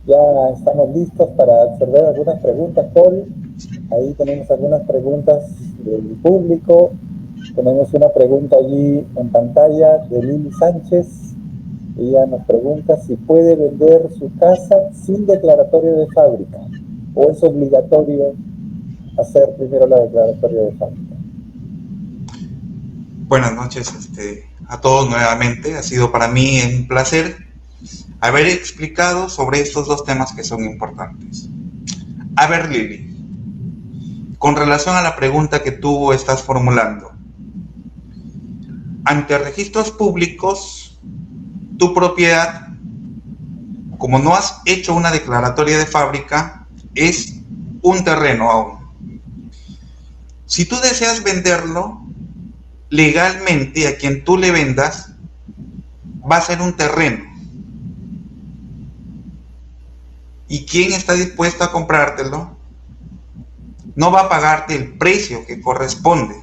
Ya estamos listos para absorber algunas preguntas, Paul. Ahí tenemos algunas preguntas del público. Tenemos una pregunta allí en pantalla de Lili Sánchez. Ella nos pregunta si puede vender su casa sin declaratorio de fábrica, o es obligatorio hacer primero la declaratoria de fábrica. Buenas noches a todos nuevamente. Ha sido para mí un placer haber explicado sobre estos dos temas que son importantes. A ver, Lili, con relación a la pregunta que tú estás formulando, ante registros públicos, tu propiedad, como no has hecho una declaratoria de fábrica, es un terreno aún. Si tú deseas venderlo, legalmente a quien tú le vendas va a ser un terreno. ¿Y quién está dispuesto a comprártelo? No va a pagarte el precio que corresponde.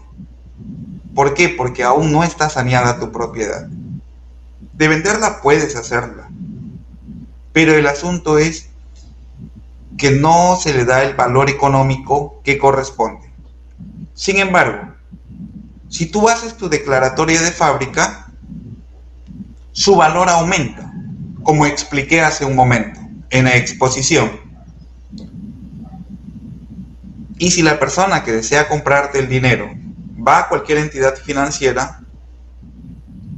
¿Por qué? Porque aún no está saneada tu propiedad. De venderla puedes hacerla, pero el asunto es que no se le da el valor económico que corresponde. Sin embargo, si tú haces tu declaratoria de fábrica, su valor aumenta, como expliqué hace un momento en la exposición. Y si la persona que desea comprarte el dinero va a cualquier entidad financiera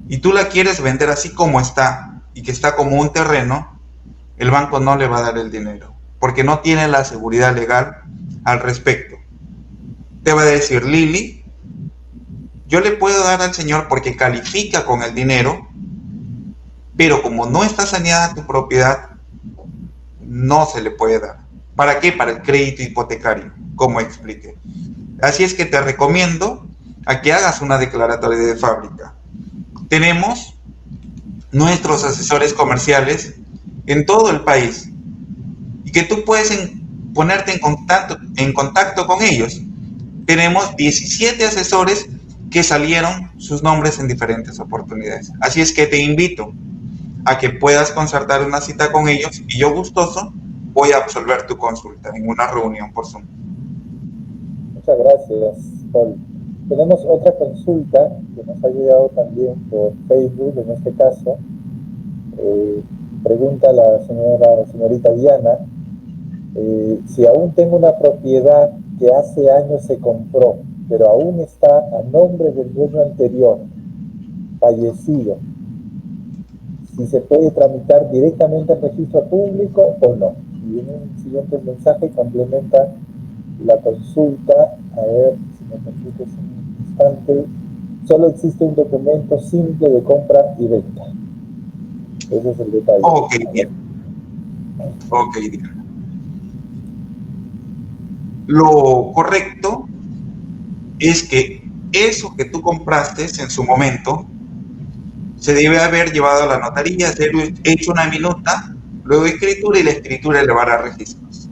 y tú la quieres vender así como está y que está como un terreno, el banco no le va a dar el dinero porque no tiene la seguridad legal al respecto. Te va a decir: Lili, yo le puedo dar al señor porque califica con el dinero, pero como no está saneada tu propiedad, no se le puede dar. ¿Para qué? Para el crédito hipotecario, como expliqué. Así es que te recomiendo a que hagas una declaratoria de fábrica. Tenemos nuestros asesores comerciales en todo el país y que tú puedes ponerte en contacto con ellos. Tenemos 17 asesores que salieron sus nombres en diferentes oportunidades. Así es que te invito a que puedas concertar una cita con ellos y yo gustoso voy a absolver tu consulta en una reunión por Zoom. Muchas gracias, Paul. Tenemos otra consulta que nos ha llegado también por Facebook, en este caso. Pregunta la señorita Diana, si aún tengo una propiedad que hace años se compró, pero aún está a nombre del dueño anterior, fallecido, si se puede tramitar directamente al registro público o no. Y en un siguiente mensaje complementa la consulta, a ver me consultes un instante, solo existe un documento simple de compra y venta. Ese es el detalle. Ok, bien. Ok, bien. Lo correcto es que eso que tú compraste en su momento se debe haber llevado a la notaría, haber hecho una minuta, luego escritura y la escritura elevar a registros.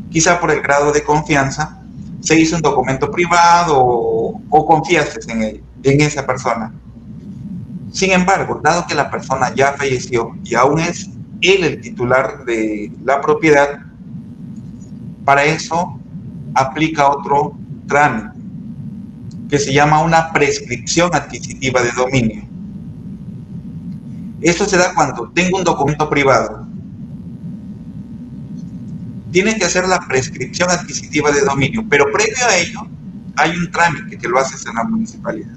Quizá por el grado de confianza se hizo un documento privado o confiaste en esa persona. Sin embargo, dado que la persona ya falleció y aún es él el titular de la propiedad, para eso aplica otro trámite que se llama una prescripción adquisitiva de dominio. Esto se da cuando tengo un documento privado. Tienes que hacer la prescripción adquisitiva de dominio, pero previo a ello hay un trámite que lo haces en la municipalidad,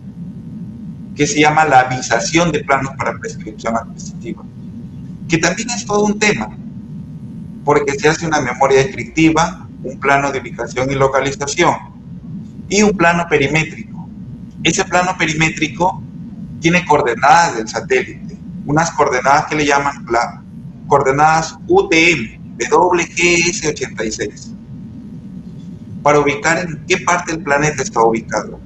que se llama la avisación de planos para prescripción adquisitiva, que también es todo un tema, porque se hace una memoria descriptiva, un plano de ubicación y localización y un plano perimétrico. Ese plano perimétrico tiene coordenadas del satélite, unas coordenadas que le llaman las coordenadas UTM, WGS86, para ubicar en qué parte del planeta está ubicado.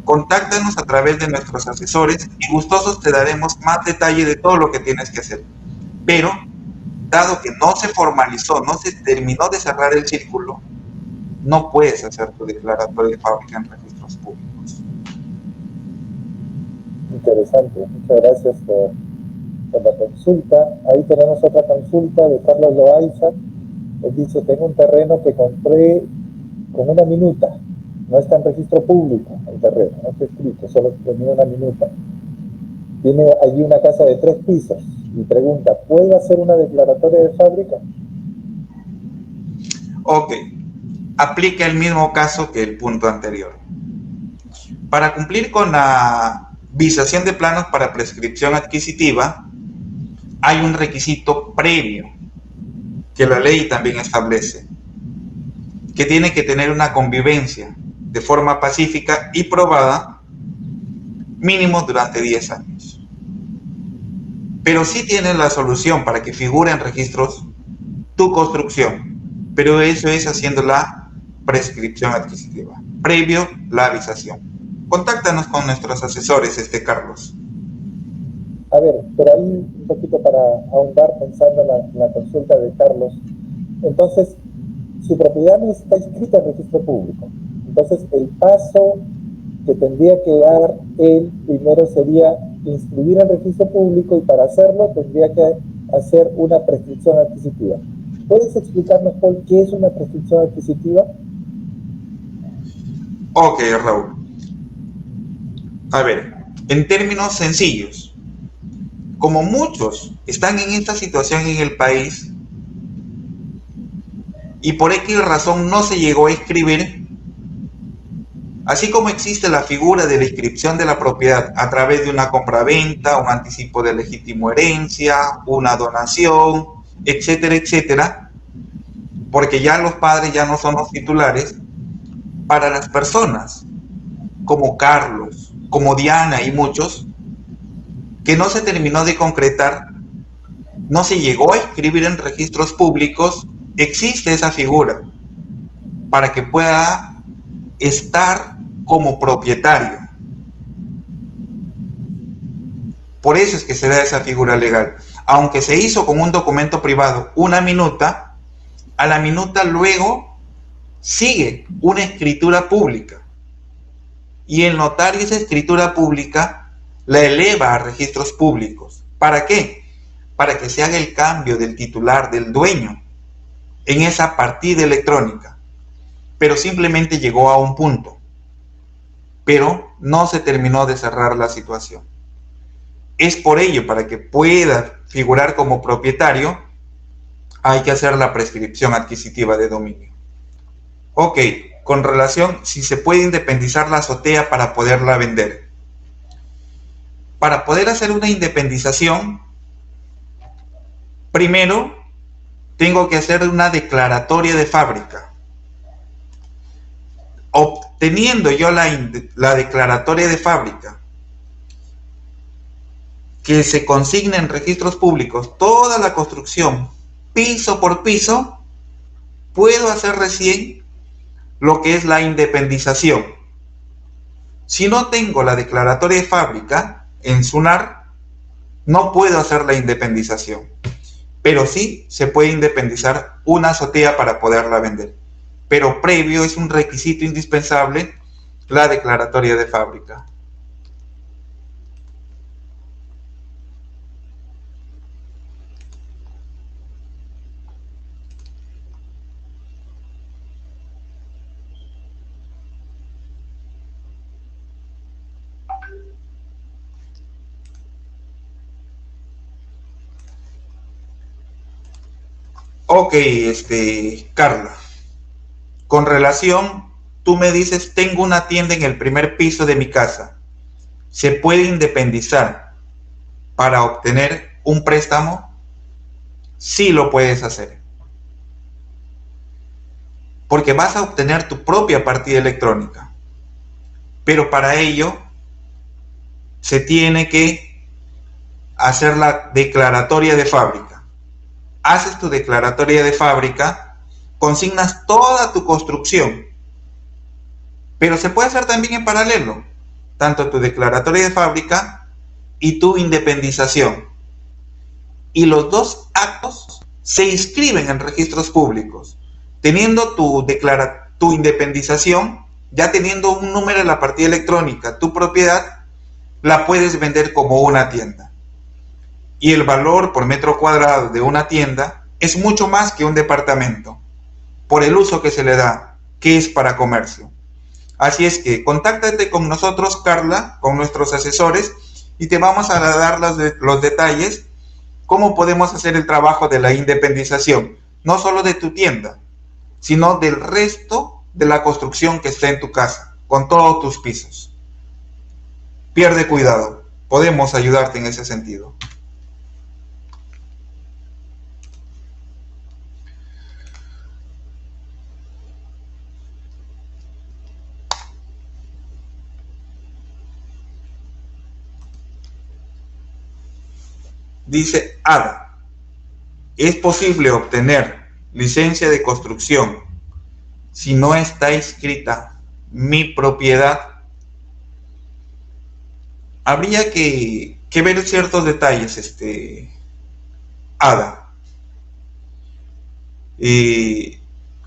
Contáctanos a través de nuestros asesores y gustosos te daremos más detalle de todo lo que tienes que hacer. Pero, dado que no se formalizó, no se terminó de cerrar el círculo, no puedes hacer tu declaratorio de fábrica en registros públicos. Interesante, muchas gracias por la consulta. Ahí tenemos otra consulta de Carlos Loaiza. Él dice, tengo un terreno que compré con una minuta, no está en registro público el terreno, no está escrito, solo tenía una minuta. Tiene allí una casa de 3 pisos y pregunta, ¿puedo hacer una declaratoria de fábrica? Ok, aplica el mismo caso que el punto anterior. Para cumplir con la visación de planos para prescripción adquisitiva, hay un requisito previo que la ley también establece, que tiene que tener una convivencia de forma pacífica y probada, mínimo durante 10 años. Pero sí tiene la solución para que figure en registros tu construcción, pero eso es haciendo la prescripción adquisitiva, previo la avisación. Contáctanos con nuestros asesores, Carlos. A ver, pero ahí un poquito para ahondar pensando en la consulta de Carlos. Entonces, su propiedad no está inscrita en registro público. Entonces, el paso que tendría que dar él primero sería inscribir en registro público y para hacerlo tendría que hacer una prescripción adquisitiva. ¿Puedes explicarnos por qué es una prescripción adquisitiva? Ok, Raúl. A ver, en términos sencillos, como muchos están en esta situación en el país y por X razón no se llegó a inscribir, así como existe la figura de la inscripción de la propiedad a través de una compraventa, un anticipo de legítimo herencia, una donación, etcétera, etcétera, porque ya los padres ya no son los titulares, para las personas como Carlos, como Diana y muchos, que no se terminó de concretar, no se llegó a inscribir en registros públicos, existe esa figura para que pueda estar como propietario. Por eso es que se da esa figura legal. Aunque se hizo con un documento privado una minuta, a la minuta luego sigue una escritura pública. Y el notario esa escritura pública la eleva a registros públicos. ¿Para qué? Para que se haga el cambio del titular, del dueño, en esa partida electrónica. Pero simplemente llegó a un punto. Pero no se terminó de cerrar la situación. Es por ello, para que pueda figurar como propietario, hay que hacer la prescripción adquisitiva de dominio. Ok, con relación si se puede independizar la azotea para poderla vender. Para poder hacer una independización, primero tengo que hacer una declaratoria de fábrica. teniendo yo la declaratoria de fábrica, que se consigna en registros públicos toda la construcción, piso por piso, puedo hacer recién lo que es la independización. Si no tengo la declaratoria de fábrica en SUNAR, no puedo hacer la independización. Pero sí se puede independizar una azotea para poderla vender. Pero previo es un requisito indispensable la declaratoria de fábrica. Ok, Carla, con relación, tú me dices, tengo una tienda en el primer piso de mi casa. ¿Se puede independizar para obtener un préstamo? Sí lo puedes hacer. Porque vas a obtener tu propia partida electrónica. Pero para ello se tiene que hacer la declaratoria de fábrica. Haces tu declaratoria de fábrica, consignas toda tu construcción. Pero se puede hacer también en paralelo, tanto tu declaratoria de fábrica y tu independización. Y los dos actos se inscriben en registros públicos. Teniendo tu independización, ya teniendo un número en la partida electrónica, tu propiedad, la puedes vender como una tienda. Y el valor por metro cuadrado de una tienda es mucho más que un departamento, por el uso que se le da, que es para comercio. Así es que contáctate con nosotros, Carla, con nuestros asesores, y te vamos a dar los detalles, cómo podemos hacer el trabajo de la independización, no solo de tu tienda, sino del resto de la construcción que está en tu casa, con todos tus pisos. Pierde cuidado, podemos ayudarte en ese sentido. Dice Ada, ¿es posible obtener licencia de construcción si no está inscrita mi propiedad? Habría que ver ciertos detalles, Ada.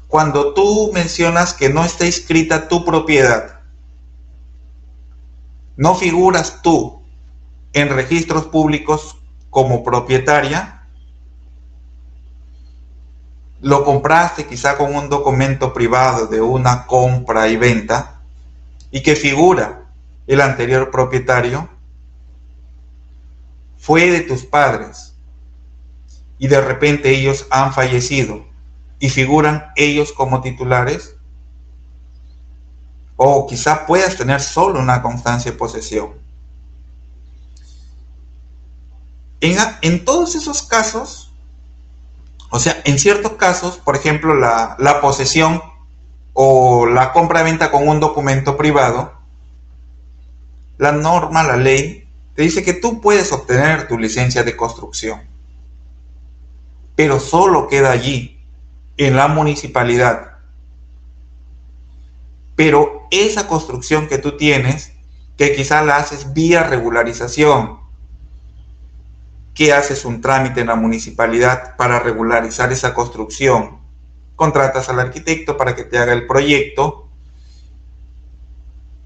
Cuando tú mencionas que no está inscrita tu propiedad, no figuras tú en registros públicos como propietaria, lo compraste quizá con un documento privado de una compra y venta y que figura el anterior propietario, fue de tus padres y de repente ellos han fallecido y figuran ellos como titulares, o quizá puedas tener solo una constancia de posesión. En todos esos casos, o sea, en ciertos casos, por ejemplo, la posesión o la compra-venta con un documento privado, la norma, la ley, te dice que tú puedes obtener tu licencia de construcción, pero solo queda allí, en la municipalidad. Pero esa construcción que tú tienes, que quizá la haces vía regularización, que haces un trámite en la municipalidad para regularizar esa construcción, contratas al arquitecto para que te haga el proyecto,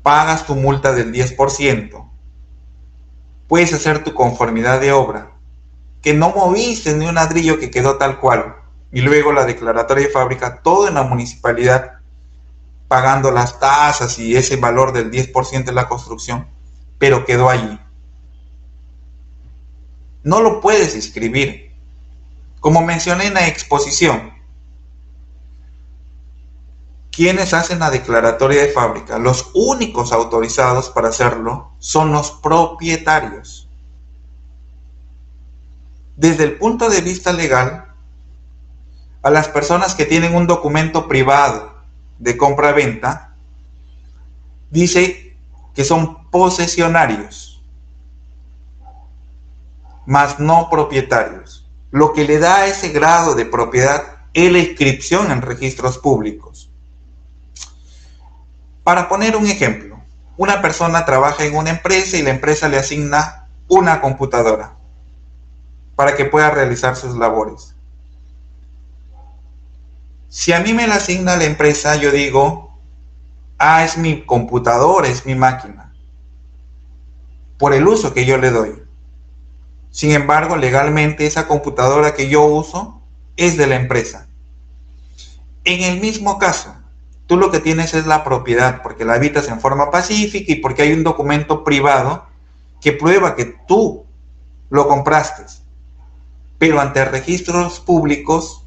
pagas tu multa del 10%, puedes hacer tu conformidad de obra, que no moviste ni un ladrillo, que quedó tal cual, y luego la declaratoria de fábrica, todo en la municipalidad, pagando las tasas y ese valor del 10% de la construcción, pero quedó allí. No lo puedes inscribir. Como mencioné en la exposición, quienes hacen la declaratoria de fábrica, los únicos autorizados para hacerlo son los propietarios. Desde el punto de vista legal, a las personas que tienen un documento privado de compra-venta, dice que son posesionarios, mas no propietarios. Lo que le da ese grado de propiedad es la inscripción en registros públicos. Para poner un ejemplo, una persona trabaja en una empresa y la empresa le asigna una computadora para que pueda realizar sus labores. Si a mí me la asigna la empresa, yo digo, es mi computadora, es mi máquina, por el uso que yo le doy. Sin embargo, legalmente esa computadora que yo uso es de la empresa. En el mismo caso, tú lo que tienes es la propiedad, porque la habitas en forma pacífica y porque hay un documento privado que prueba que tú lo compraste, pero ante registros públicos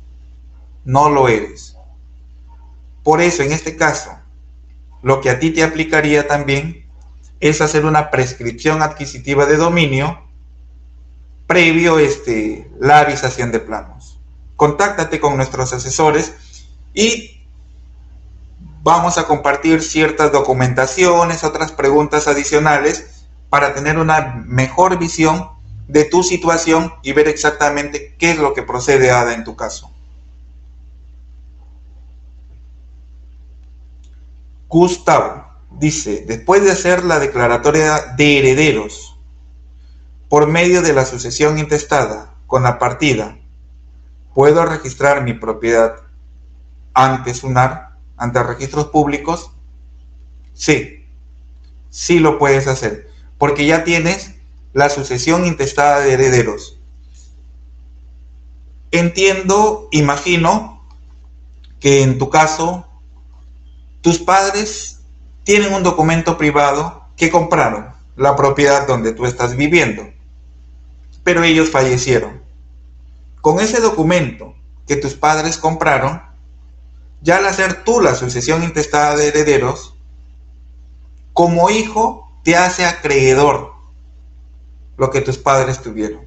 no lo eres. Por eso, en este caso, lo que a ti te aplicaría también es hacer una prescripción adquisitiva de dominio previo la avisación de planos. Contáctate con nuestros asesores y vamos a compartir ciertas documentaciones, otras preguntas adicionales para tener una mejor visión de tu situación y ver exactamente qué es lo que procede, Ada, en tu caso. Gustavo dice, después de hacer la declaratoria de herederos por medio de la sucesión intestada con la partida, ¿puedo registrar mi propiedad ante SUNAR, ante registros públicos? Sí, sí lo puedes hacer, porque ya tienes la sucesión intestada de herederos. Entiendo, imagino que en tu caso, tus padres tienen un documento privado que compraron la propiedad donde tú estás viviendo, pero ellos fallecieron. Con ese documento que tus padres compraron, ya al hacer tú la sucesión intestada de herederos, como hijo te hace acreedor lo que tus padres tuvieron.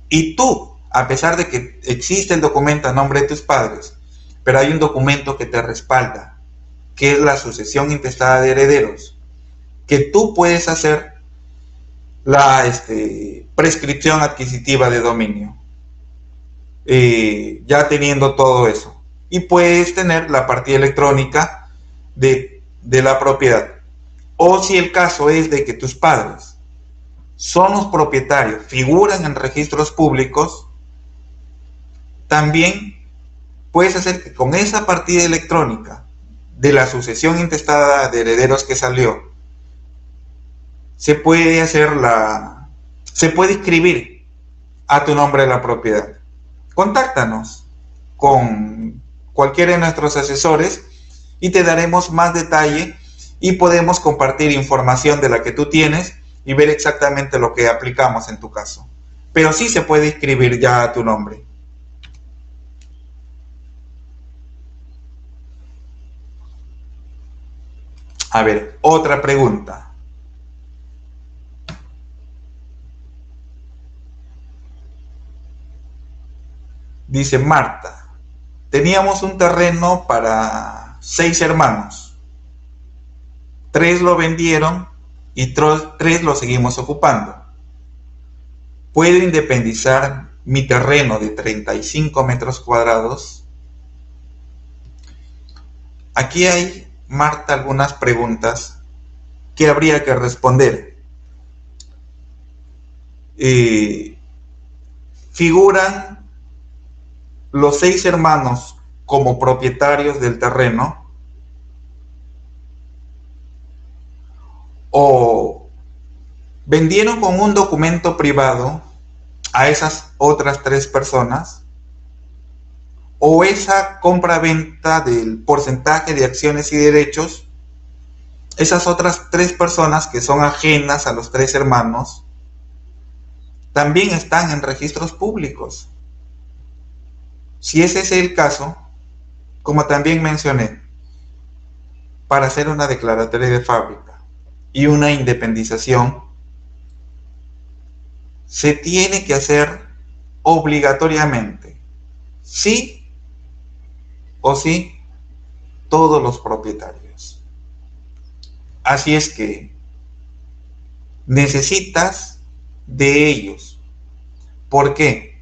Y tú, a pesar de que existe el documento a nombre de tus padres, pero hay un documento que te respalda, que es la sucesión intestada de herederos, que tú puedes hacer la prescripción adquisitiva de dominio, ya teniendo todo eso. Y puedes tener la partida electrónica de la propiedad. O si el caso es de que tus padres son los propietarios, figuran en registros públicos, también puedes hacer que con esa partida electrónica de la sucesión intestada de herederos que salió, se puede inscribir a tu nombre la propiedad. Contáctanos con cualquiera de nuestros asesores y te daremos más detalle y podemos compartir información de la que tú tienes y ver exactamente lo que aplicamos en tu caso. Pero sí se puede inscribir ya a tu nombre. A ver, otra pregunta. Dice Marta, teníamos un terreno para 6 hermanos. 3 lo vendieron y 3 lo seguimos ocupando. ¿Puedo independizar mi terreno de 35 metros cuadrados? Aquí hay, Marta, algunas preguntas que habría que responder. ¿Figuran los 6 hermanos como propietarios del terreno? ¿O vendieron con un documento privado a esas otras 3 personas? ¿O esa compra-venta del porcentaje de acciones y derechos, esas otras 3 personas que son ajenas a los 3 hermanos, también están en registros públicos? Si ese es el caso, como también mencioné, para hacer una declaratoria de fábrica y una independización, se tiene que hacer obligatoriamente, sí o sí, todos los propietarios. Así es que necesitas de ellos. ¿Por qué?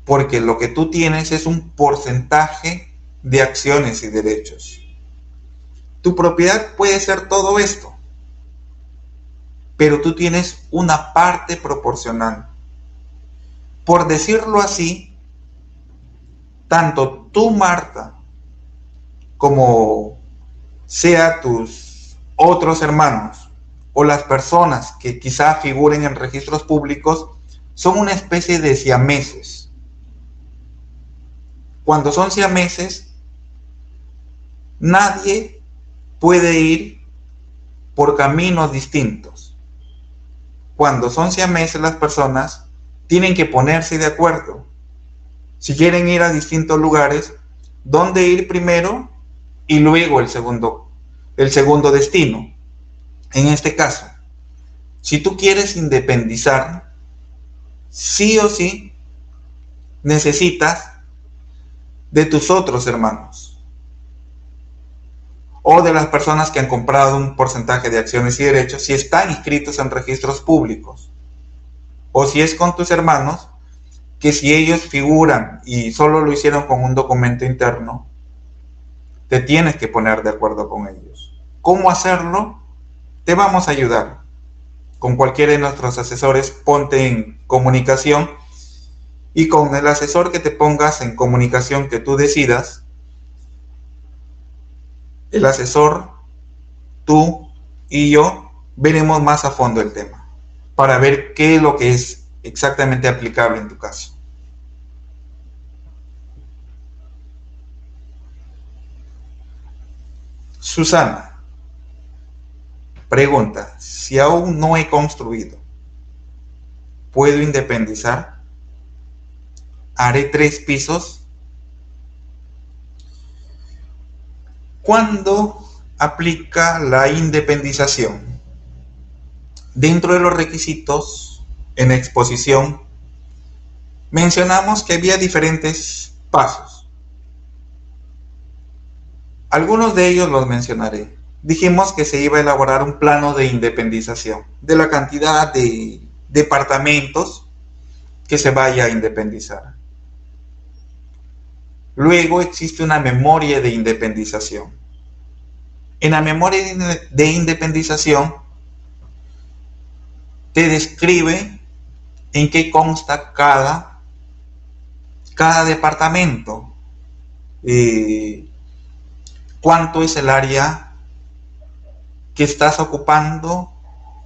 Porque lo que tú tienes es un porcentaje de acciones y derechos. Tu propiedad puede ser todo esto, pero tú tienes una parte proporcional. Por decirlo así, tanto tú, Marta, como sea tus otros hermanos o las personas que quizá figuren en registros públicos, son una especie de siameses. Cuando son siameses, nadie puede ir por caminos distintos. Cuando son siameses, las personas tienen que ponerse de acuerdo. Si quieren ir a distintos lugares, ¿dónde ir primero? Y luego el segundo destino. En este caso, si tú quieres independizar, sí o sí necesitas de tus otros hermanos o de las personas que han comprado un porcentaje de acciones y derechos si están inscritos en registros públicos, o si es con tus hermanos, que si ellos figuran y solo lo hicieron con un documento interno, te tienes que poner de acuerdo con ellos. ¿Cómo hacerlo? Te vamos a ayudar. Con cualquiera de nuestros asesores, ponte en comunicación, y con el asesor que te pongas en comunicación que tú decidas, el asesor, tú y yo veremos más a fondo el tema para ver qué es lo que es exactamente aplicable en tu caso. Susana pregunta: si aún no he construido, ¿puedo independizar? ¿Haré 3 pisos? ¿Cuándo aplica la independización? Dentro de los requisitos, en exposición, mencionamos que había diferentes pasos. Algunos de ellos los mencionaré. Dijimos que se iba a elaborar un plano de independización de la cantidad de departamentos que se vaya a independizar. Luego existe una memoria de independización. En la memoria de independización te describe en qué consta cada departamento, cuánto es el área que estás ocupando,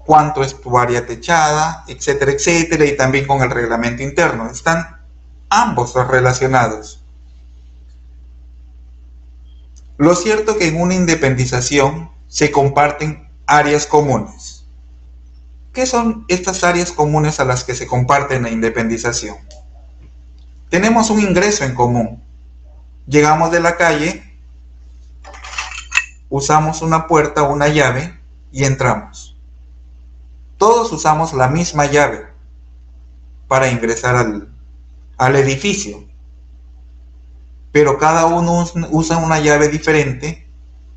cuánto es tu área techada, etcétera, etcétera, y también con el reglamento interno. Están ambos relacionados. Lo cierto es que en una independización se comparten áreas comunes. ¿Qué son estas áreas comunes a las que se comparten la independización? Tenemos un ingreso en común. Llegamos de la calle, usamos una puerta o una llave y entramos. Todos usamos la misma llave para ingresar al edificio, pero cada uno usa una llave diferente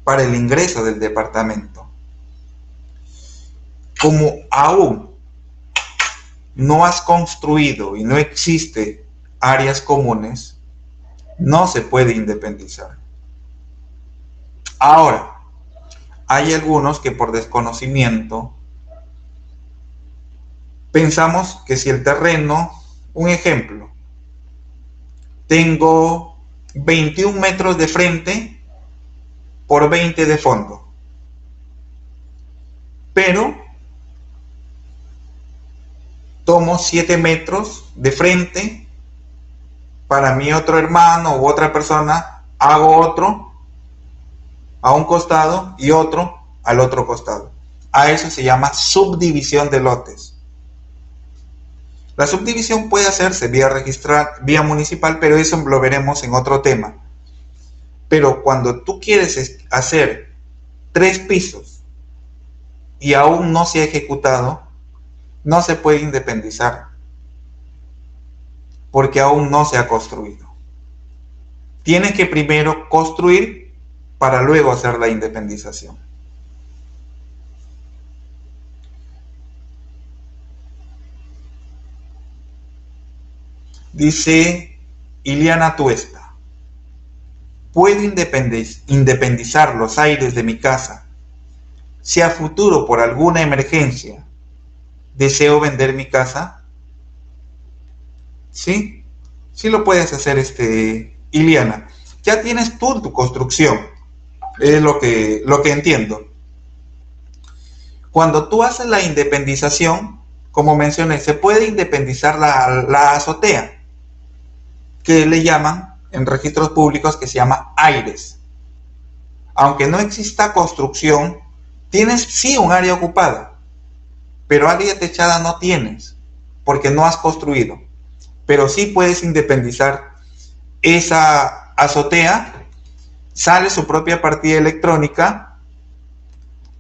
para el ingreso del departamento. Como aún no has construido y no existe áreas comunes, no se puede independizar. Ahora, hay algunos que por desconocimiento pensamos que si el terreno, un ejemplo, tengo 21 metros de frente por 20 de fondo, pero tomo 7 metros de frente para mi otro hermano u otra persona, hago otro a un costado y otro al otro costado. A eso se llama subdivisión de lotes. La subdivisión puede hacerse vía municipal, pero eso lo veremos en otro tema. Pero cuando tú quieres hacer 3 pisos y aún no se ha ejecutado, no se puede independizar, porque aún no se ha construido. Tienes que primero construir para luego hacer la independización. Dice Iliana Tuesta. ¿Puedo independizar los aires de mi casa si a futuro por alguna emergencia deseo vender mi casa? Sí, sí lo puedes hacer, Iliana. Ya tienes tú tu construcción, es lo que entiendo. Cuando tú haces la independización, como mencioné, se puede independizar la azotea, que le llaman en registros públicos, que se llama aires. Aunque no exista construcción, tienes sí un área ocupada, pero área techada no tienes, porque no has construido. Pero sí puedes independizar esa azotea, sale su propia partida electrónica,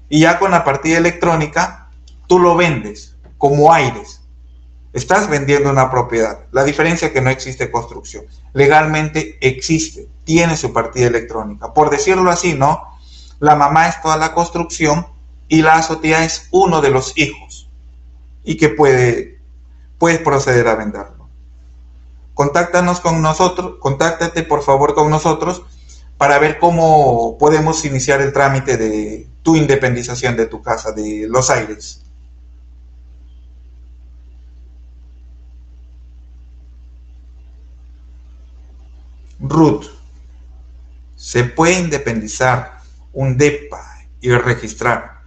y ya con la partida electrónica tú lo vendes como aires. Estás vendiendo una propiedad. La diferencia es que no existe construcción. Legalmente existe, tiene su partida electrónica. Por decirlo así, ¿no? La mamá es toda la construcción y la azotea es uno de los hijos. Y que puedes proceder a venderlo. Contáctate por favor con nosotros para ver cómo podemos iniciar el trámite de tu independización de tu casa, de los aires. Ruth, ¿se puede independizar un DEPA y registrar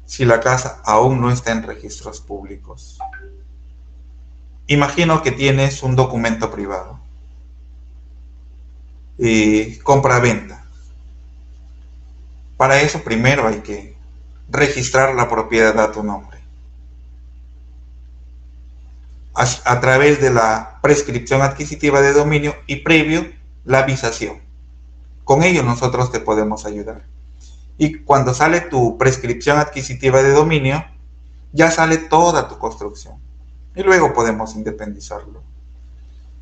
si la casa aún no está en registros públicos? Imagino que tienes un documento privado. Compra-venta. Para eso primero hay que registrar la propiedad a tu nombre. A través de la prescripción adquisitiva de dominio y previo la visación. Con ello nosotros te podemos ayudar. Y cuando sale tu prescripción adquisitiva de dominio, ya sale toda tu construcción. Y luego podemos independizarlo.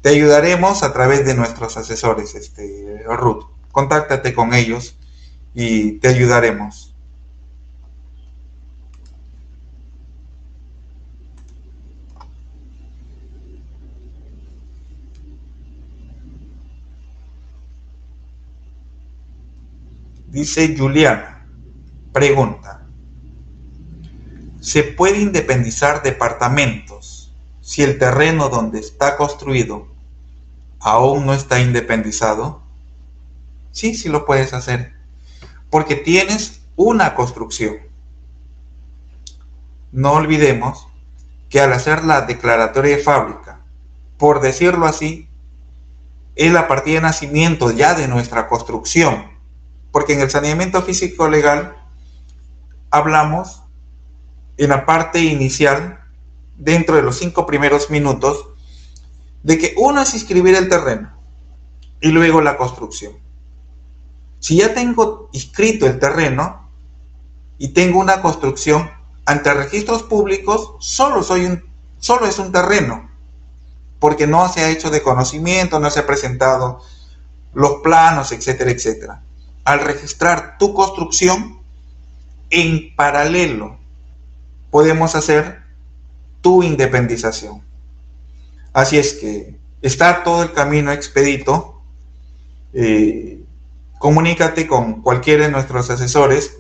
Te ayudaremos a través de nuestros asesores, Ruth. Contáctate con ellos y te ayudaremos. Dice Juliana, pregunta, ¿se puede independizar departamentos si el terreno donde está construido aún no está independizado? Sí, sí lo puedes hacer, porque tienes una construcción. No olvidemos que al hacer la declaratoria de fábrica, por decirlo así, es la partida de nacimiento ya de nuestra construcción. Porque en el saneamiento físico legal hablamos en la parte inicial, dentro de los 5 primeros minutos, de que uno es inscribir el terreno y luego la construcción. Si ya tengo inscrito el terreno y tengo una construcción, ante registros públicos solo es un terreno, porque no se ha hecho de conocimiento, no se ha presentado los planos, etcétera, etcétera. Al registrar tu construcción, en paralelo podemos hacer tu independización. Así es que está todo el camino expedito. Comunícate con cualquiera de nuestros asesores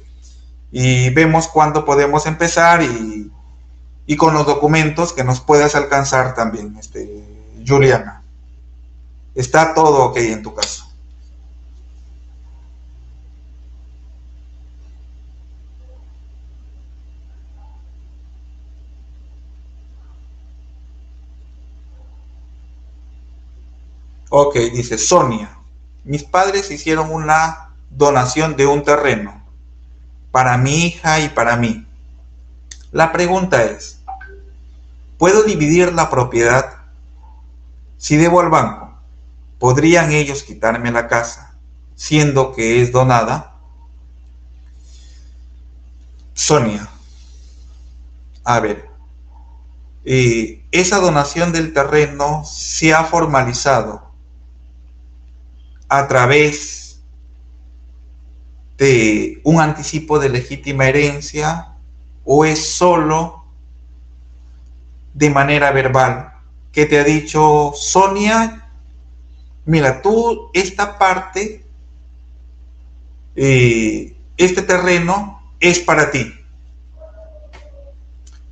y vemos cuándo podemos empezar y con los documentos que nos puedas alcanzar también, Juliana. Está todo ok en tu caso. Ok, dice Sonia, mis padres hicieron una donación de un terreno para mi hija y para mí. La pregunta es, ¿puedo dividir la propiedad? Si debo al banco, ¿podrían ellos quitarme la casa siendo que es donada? Sonia, a ver, esa donación del terreno se ha formalizado a través de un anticipo de legítima herencia o es solo de manera verbal que te ha dicho: Sonia, mira, tú esta parte, este terreno es para ti.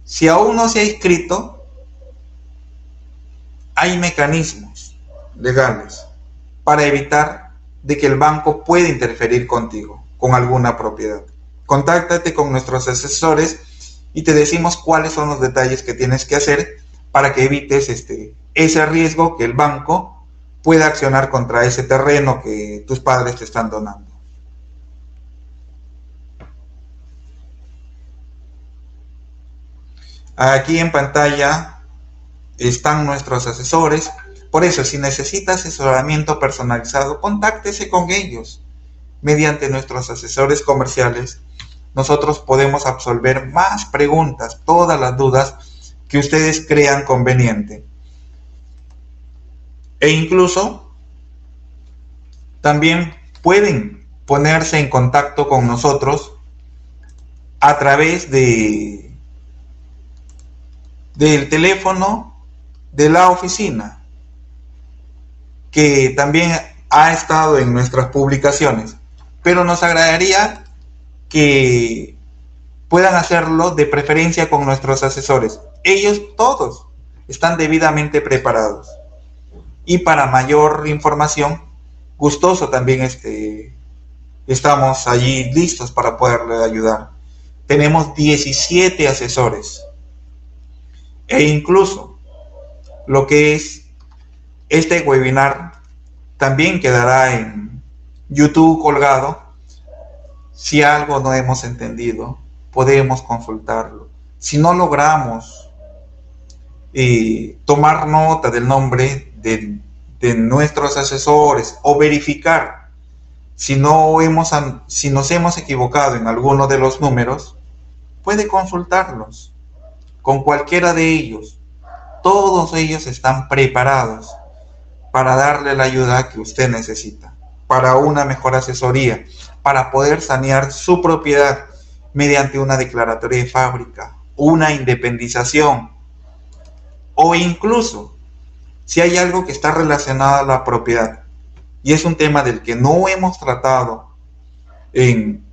Si aún no se ha inscrito, hay mecanismos legales para evitar de que el banco pueda interferir contigo con alguna propiedad. Contáctate con nuestros asesores y te decimos cuáles son los detalles que tienes que hacer para que evites ese riesgo que el banco pueda accionar contra ese terreno que tus padres te están donando. Aquí en pantalla están nuestros asesores. Por eso, si necesita asesoramiento personalizado, contáctese con ellos. Mediante nuestros asesores comerciales, nosotros podemos absolver más preguntas, todas las dudas que ustedes crean conveniente. E incluso también pueden ponerse en contacto con nosotros a través del teléfono de la oficina, que también ha estado en nuestras publicaciones, pero nos agradaría que puedan hacerlo de preferencia con nuestros asesores. Ellos todos están debidamente preparados. Y para mayor información, gustoso también estamos allí listos para poderle ayudar. Tenemos 17 asesores. E incluso lo que es este webinar también quedará en YouTube colgado. Si algo no hemos entendido, podemos consultarlo. Si no logramos tomar nota del nombre de nuestros asesores o verificar si nos hemos equivocado en alguno de los números, puede consultarlos con cualquiera de ellos. Todos ellos están preparados para darle la ayuda que usted necesita, para una mejor asesoría, para poder sanear su propiedad mediante una declaratoria de fábrica, una independización, o incluso si hay algo que está relacionado a la propiedad y es un tema del que no hemos tratado en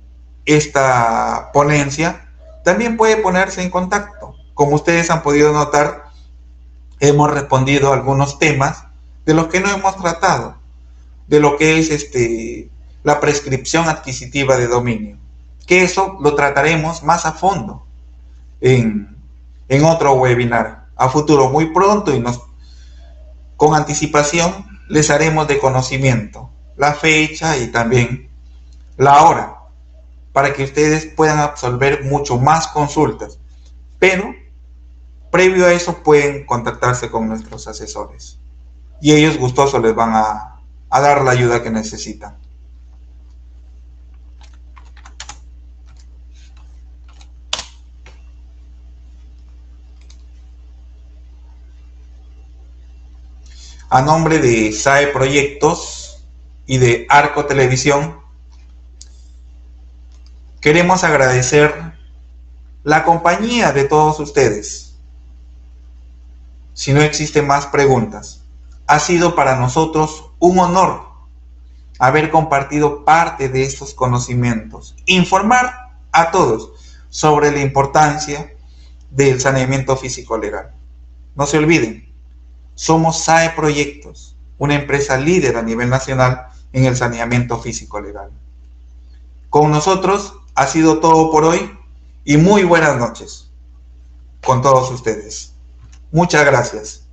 esta ponencia, también puede ponerse en contacto. Como ustedes han podido notar, hemos respondido a algunos temas de los que no hemos tratado, de lo que es la prescripción adquisitiva de dominio, que eso lo trataremos más a fondo en otro webinar a futuro, muy pronto, y con anticipación les haremos de conocimiento la fecha y también la hora, para que ustedes puedan absolver mucho más consultas. Pero previo a eso pueden contactarse con nuestros asesores y ellos gustosos les van a dar la ayuda que necesitan. A nombre de SAE Proyectos y de Arco Televisión, queremos agradecer la compañía de todos ustedes. Si no existen más preguntas, ha sido para nosotros un honor haber compartido parte de estos conocimientos, informar a todos sobre la importancia del saneamiento físico legal. No se olviden, somos SAE Proyectos, una empresa líder a nivel nacional en el saneamiento físico legal. Con nosotros ha sido todo por hoy y muy buenas noches con todos ustedes. Muchas gracias.